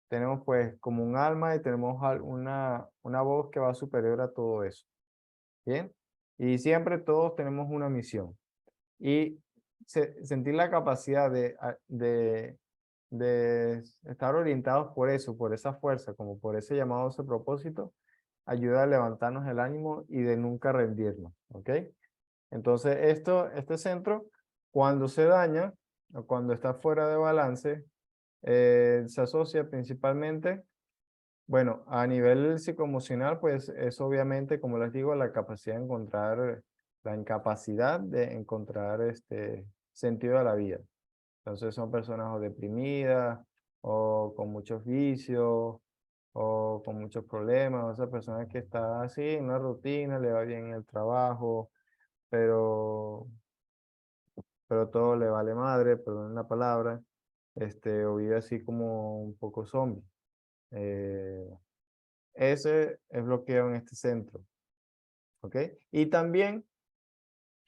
tenemos pues como un alma y tenemos una voz que va superior a todo eso, ¿bien? Y siempre todos tenemos una misión. Y sentir la capacidad de estar orientados por eso, por esa fuerza, como por ese llamado, ese propósito, ayuda a levantarnos el ánimo y de nunca rendirnos, ¿ok? Entonces, este centro, cuando se daña o cuando está fuera de balance, se asocia principalmente, bueno, a nivel psicoemocional, pues es obviamente, como les digo, la capacidad de encontrar, la incapacidad de encontrar sentido a la vida. Entonces son personas o deprimidas, o con muchos vicios, o con muchos problemas, o esa persona que está así en una rutina, le va bien en el trabajo, pero, pero todo le vale madre, perdón la palabra, o vive así como un poco zombie. Eh, Ese es bloqueo en este centro, ¿ok? Y también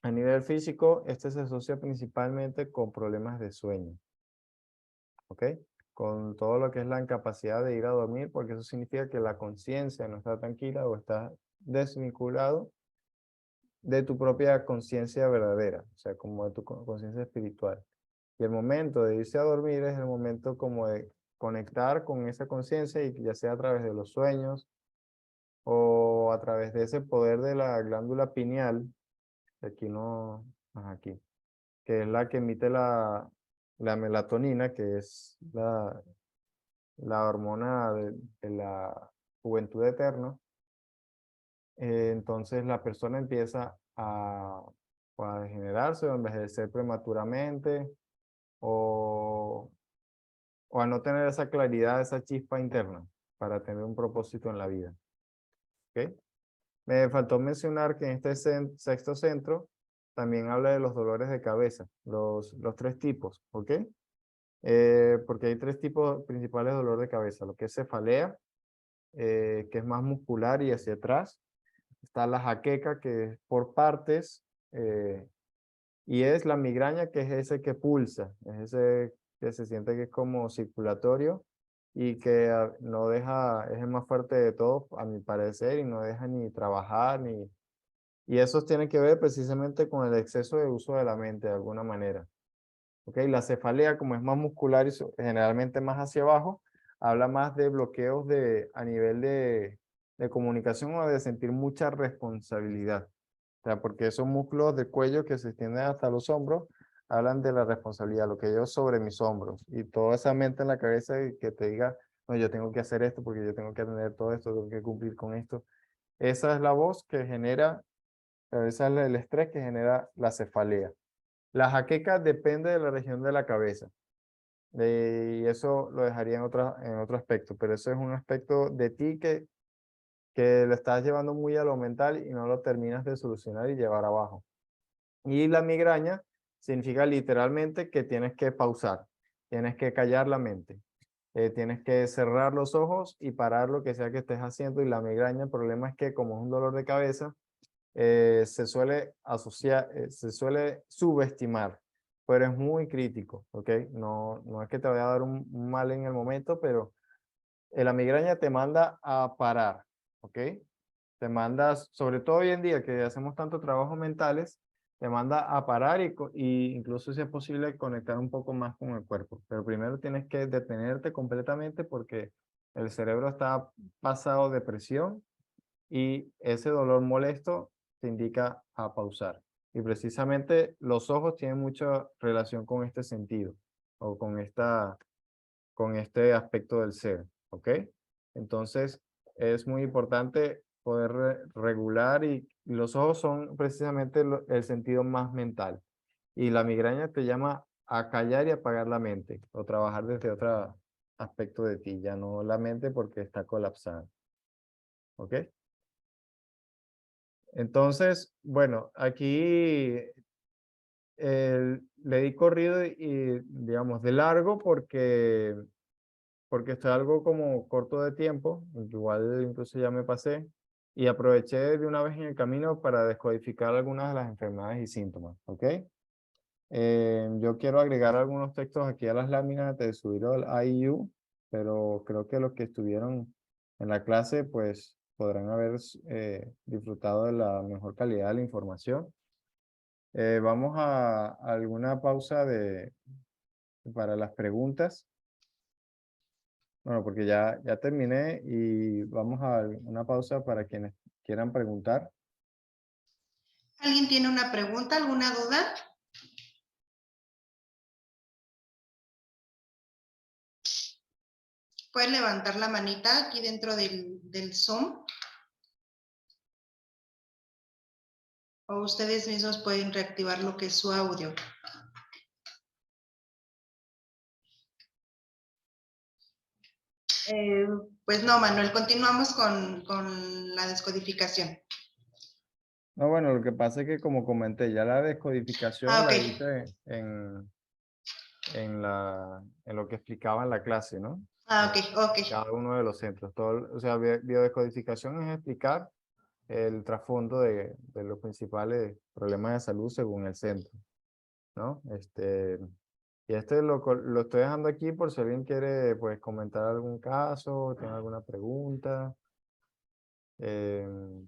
a nivel físico, este se asocia principalmente con problemas de sueño, ¿ok? Con todo lo que es la incapacidad de ir a dormir, porque eso significa que la conciencia no está tranquila o está desvinculado de tu propia conciencia verdadera, o sea, como de tu conciencia espiritual. Y el momento de irse a dormir es el momento como de conectar con esa conciencia y ya sea a través de los sueños o a través de ese poder de la glándula pineal, que aquí no, ajá, aquí, que es la que emite la melatonina, que es la hormona de la juventud eterna, entonces la persona empieza o a degenerarse o a envejecer prematuramente o, o a no tener esa claridad, esa chispa interna para tener un propósito en la vida. ¿Ok? Me faltó mencionar que en este sexto centro también habla de los dolores de cabeza, los tres tipos, ¿ok? Porque hay tres tipos principales de dolor de cabeza, lo que es cefalea, que es más muscular y hacia atrás. Está la jaqueca, que es por partes, y es la migraña, que es ese que pulsa, es ese que se siente que es como circulatorio y que no deja, es el más fuerte de todos, a mi parecer, y no deja ni trabajar, y eso tiene que ver precisamente con el exceso de uso de la mente de alguna manera. ¿Ok? La cefalea, como es más muscular y generalmente más hacia abajo, habla más de bloqueos a nivel de comunicación o de sentir mucha responsabilidad. O sea, porque esos músculos del cuello que se extienden hasta los hombros hablan de la responsabilidad, lo que llevo sobre mis hombros. Y toda esa mente en la cabeza que te diga, no, yo tengo que hacer esto porque yo tengo que atender todo esto, tengo que cumplir con esto. Esa es la voz que genera, esa es el estrés que genera la cefalea. La jaqueca depende de la región de la cabeza. Y eso lo dejaría en otro aspecto, pero eso es un aspecto de ti que lo estás llevando muy a lo mental y no lo terminas de solucionar y llevar abajo. Y la migraña significa literalmente que tienes que pausar, tienes que callar la mente, tienes que cerrar los ojos y parar lo que sea que estés haciendo. Y la migraña, el problema es que como es un dolor de cabeza, se suele asociar, se suele subestimar, pero es muy crítico, ¿ok? No, no es que te vaya a dar un mal en el momento, pero la migraña te manda a parar, ¿ok? Te manda, sobre todo hoy en día que hacemos tanto trabajo mentales, te manda a parar y incluso si es posible conectar un poco más con el cuerpo. Pero primero tienes que detenerte completamente porque el cerebro está pasado de presión y ese dolor molesto te indica a pausar. Y precisamente los ojos tienen mucha relación con este sentido o con este aspecto del ser, ¿ok? Entonces es muy importante poder regular y los ojos son precisamente el sentido más mental. Y la migraña te llama a callar y apagar la mente o trabajar desde otro aspecto de ti, ya no la mente porque está colapsada, ¿ok? Entonces, bueno, aquí le di corrido y, digamos, de largo porque estoy algo como corto de tiempo, igual incluso ya me pasé, y aproveché de una vez en el camino para descodificar algunas de las enfermedades y síntomas, ¿ok? Yo quiero agregar algunos textos aquí a las láminas de subir al IU, pero creo que los que estuvieron en la clase pues podrán haber disfrutado de la mejor calidad de la información. Vamos a alguna pausa para las preguntas. Bueno, porque ya terminé y vamos a una pausa para quienes quieran preguntar. ¿Alguien tiene una pregunta, alguna duda? Pueden levantar la manita aquí dentro del Zoom. O ustedes mismos pueden reactivar lo que es su audio. Pues no, Manuel, continuamos con la descodificación. No, bueno, lo que pasa es que como comenté, ya la descodificación Ok. la hice en lo que explicaba en la clase, ¿no? Ok. Cada uno de los centros. Todo, o sea, biodescodificación es explicar el trasfondo de los principales problemas de salud según el centro, ¿no? Y lo estoy dejando aquí por si alguien quiere, pues, comentar algún caso, tiene alguna pregunta. Em,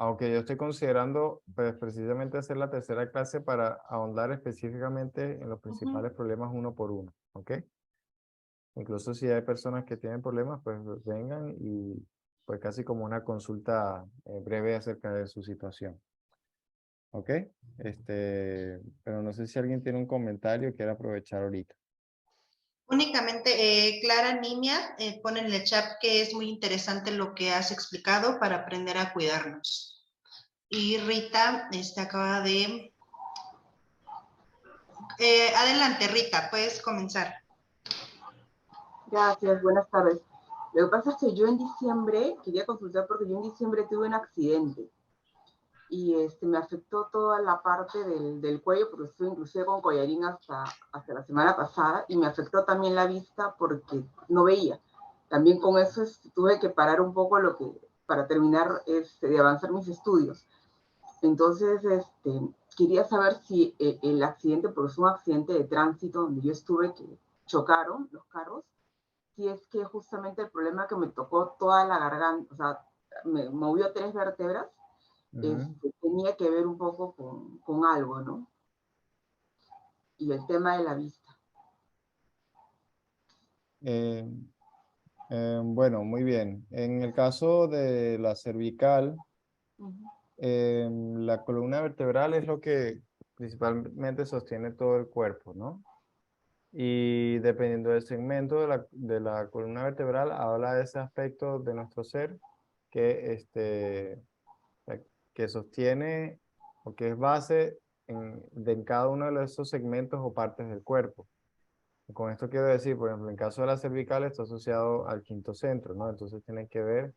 Aunque yo estoy considerando, pues, precisamente hacer la tercera clase para ahondar específicamente en los principales problemas uno por uno, ¿ok? Incluso si hay personas que tienen problemas, pues vengan y pues casi como una consulta breve acerca de su situación, ¿ok? Pero no sé si alguien tiene un comentario, quiere aprovechar ahorita. Únicamente, Clara Niña pone en el chat que es muy interesante lo que has explicado para aprender a cuidarnos. Y Rita acaba de... adelante, Rita, puedes comenzar. Gracias, buenas tardes. Lo que pasa es que yo en diciembre, quería consultar porque yo en diciembre tuve un accidente y me afectó toda la parte del cuello porque estuve inclusive con collarín hasta la semana pasada y me afectó también la vista porque no veía. También con eso tuve que parar un poco para terminar de avanzar mis estudios. Entonces, quería saber si el accidente, porque es un accidente de tránsito donde yo estuve, que chocaron los carros, si es que justamente el problema que me tocó toda la garganta, o sea, me movió 3 vértebras, tenía que ver un poco con algo, ¿no? Y el tema de la vista. Bueno, muy bien. En el caso de la cervical, la columna vertebral es lo que principalmente sostiene todo el cuerpo, ¿no? Y dependiendo del segmento de la columna vertebral, habla de ese aspecto de nuestro ser que, que sostiene o que es base en cada uno de esos segmentos o partes del cuerpo. Con esto quiero decir, por ejemplo, en caso de la cervical está asociado al quinto centro, ¿no? Entonces tiene que ver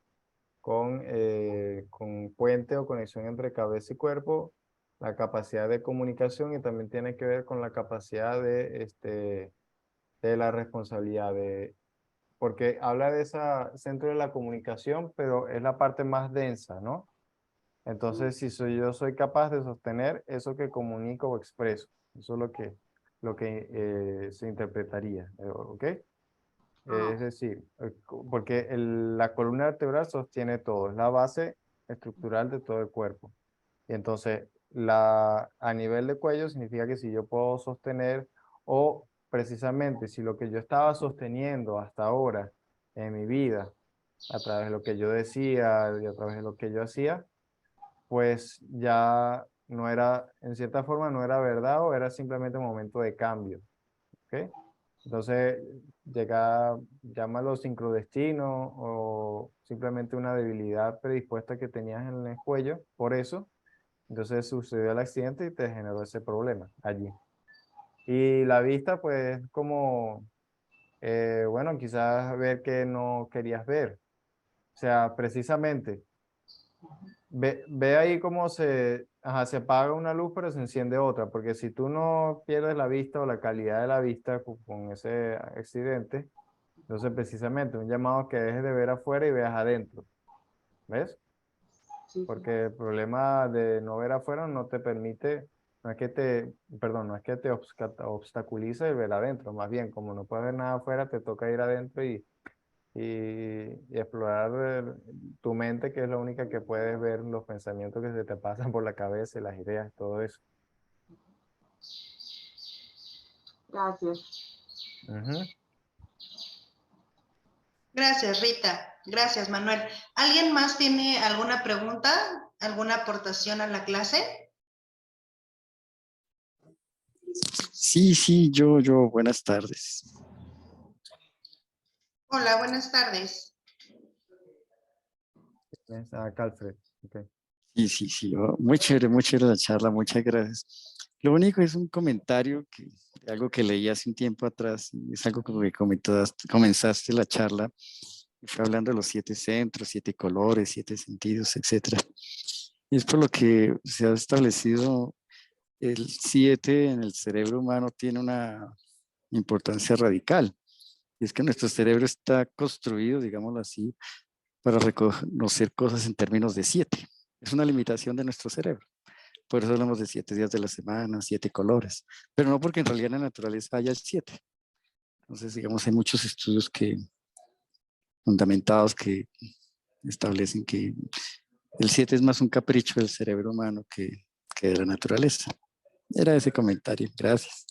con puente o conexión entre cabeza y cuerpo, la capacidad de comunicación y también tiene que ver con la capacidad de la responsabilidad, porque habla de ese centro de la comunicación, pero es la parte más densa, ¿no? Entonces, si yo soy capaz de sostener eso que comunico o expreso, eso es lo que se interpretaría, ¿ok? Es decir, porque la columna vertebral sostiene todo, es la base estructural de todo el cuerpo. Y entonces, a nivel de cuello significa que si yo puedo sostener o precisamente si lo que yo estaba sosteniendo hasta ahora en mi vida, a través de lo que yo decía y a través de lo que yo hacía, pues ya no era, en cierta forma, no era verdad o era simplemente un momento de cambio. ¿Ok? Entonces, llámalo sincrodestino o simplemente una debilidad predispuesta que tenías en el cuello, por eso, entonces sucedió el accidente y te generó ese problema allí. Y la vista, pues, como, bueno, quizás ver que no querías ver. O sea, precisamente, ve ahí cómo se apaga una luz, pero se enciende otra, porque si tú no pierdes la vista o la calidad de la vista con ese accidente, entonces precisamente un llamado que dejes de ver afuera y veas adentro, ¿ves? Sí, sí. Porque el problema de no ver afuera no te permite, perdón, no es que te obstaculice el ver adentro, más bien como no puedes ver nada afuera, te toca ir adentro y explorar tu mente, que es la única que puedes ver los pensamientos que se te pasan por la cabeza y las ideas, todo eso. Gracias. Ujú. Gracias, Rita. Gracias, Manuel. ¿Alguien más tiene alguna pregunta, alguna aportación a la clase? Sí, yo, buenas tardes. Hola, buenas tardes. Acá, Alfred. Okay. Sí, muy chévere la charla, muchas gracias. Lo único es un comentario de algo que leí hace un tiempo atrás, y es algo que comenzaste la charla, y fue hablando de los 7 centros, 7 colores, 7 sentidos, etcétera. Y es por lo que se ha establecido el 7 en el cerebro humano tiene una importancia radical. Y es que nuestro cerebro está construido, digámoslo así, para reconocer cosas en términos de 7. Es una limitación de nuestro cerebro. Por eso hablamos de 7 días de la semana, 7 colores, pero no porque en realidad en la naturaleza haya 7. Entonces, digamos, hay muchos estudios fundamentados que establecen que el 7 es más un capricho del cerebro humano que de la naturaleza. Era ese comentario. Gracias.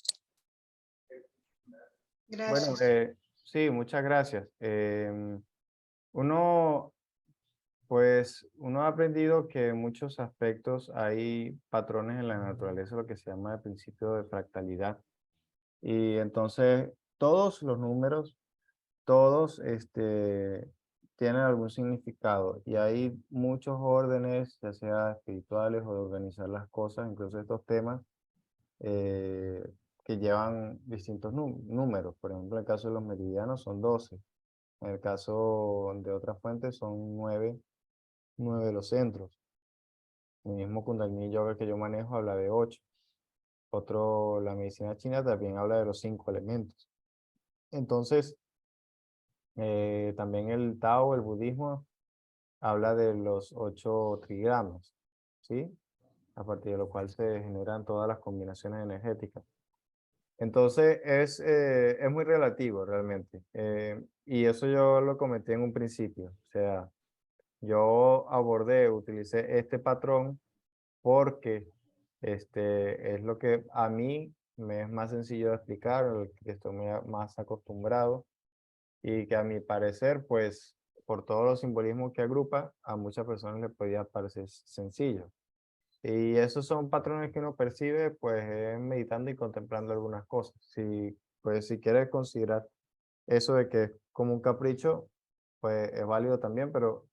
Bueno, Gracias. sí, muchas gracias. Uno, uno ha aprendido que en muchos aspectos hay patrones en la naturaleza, lo que se llama el principio de fractalidad. Y entonces, todos los números, todos tienen algún significado y hay muchos órdenes, ya sea espirituales o de organizar las cosas, incluso estos temas que llevan distintos números. Por ejemplo, en el caso de los meridianos son 12. En el caso de otras fuentes son 9 de los centros. El mismo Kundalini Yoga que yo manejo habla de 8. La medicina china también habla de los 5 elementos. Entonces, también el Tao, el budismo, habla de los 8 trigramas, ¿sí? A partir de lo cual se generan todas las combinaciones energéticas. Entonces, es muy relativo realmente. Y eso yo lo comenté en un principio. O sea, yo utilicé este patrón porque es lo que a mí me es más sencillo de explicar, el que estoy más acostumbrado y que a mi parecer, pues, por todos los simbolismos que agrupa, a muchas personas les podía parecer sencillo. Y esos son patrones que uno percibe, pues, meditando y contemplando algunas cosas. Pues, si quieres considerar eso de que es como un capricho, pues es válido también, pero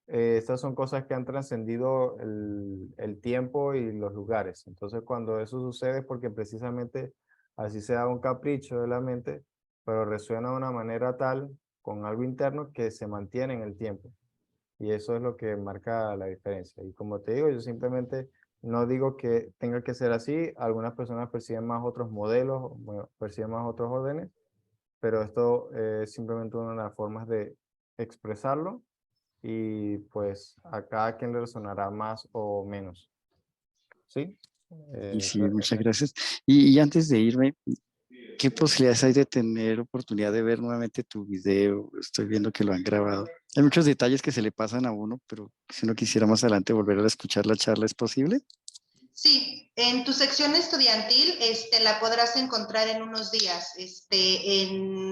estas son cosas que han trascendido el tiempo y los lugares. Entonces, cuando eso sucede es porque precisamente así se da un capricho de la mente, pero resuena de una manera tal con algo interno que se mantiene en el tiempo. Y eso es lo que marca la diferencia. Y como te digo, yo simplemente no digo que tenga que ser así. Algunas personas perciben más otros modelos, perciben más otros órdenes, pero esto es simplemente una de las formas de expresarlo y pues a cada quien le resonará más o menos. ¿Sí? Y sí, muchas gracias. Y antes de irme, ¿qué posibilidades hay de tener oportunidad de ver nuevamente tu video? Estoy viendo que lo han grabado. Hay muchos detalles que se le pasan a uno, pero si uno quisiera más adelante volver a escuchar la charla, ¿es posible? Sí, en tu sección estudiantil la podrás encontrar en unos días,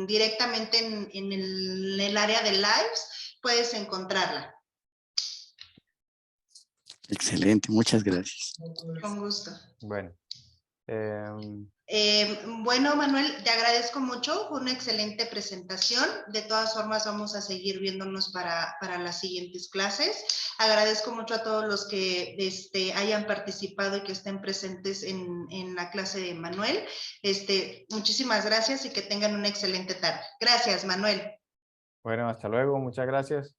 directamente en el área de lives, puedes encontrarla. Excelente, muchas gracias. Con gusto. Bueno. Bueno, Manuel, te agradezco mucho, fue una excelente presentación. De todas formas, vamos a seguir viéndonos para las siguientes clases. Agradezco mucho a todos los que hayan participado y que estén presentes en la clase de Manuel. Muchísimas gracias y que tengan una excelente tarde. Gracias, Manuel. Bueno, hasta luego, muchas gracias.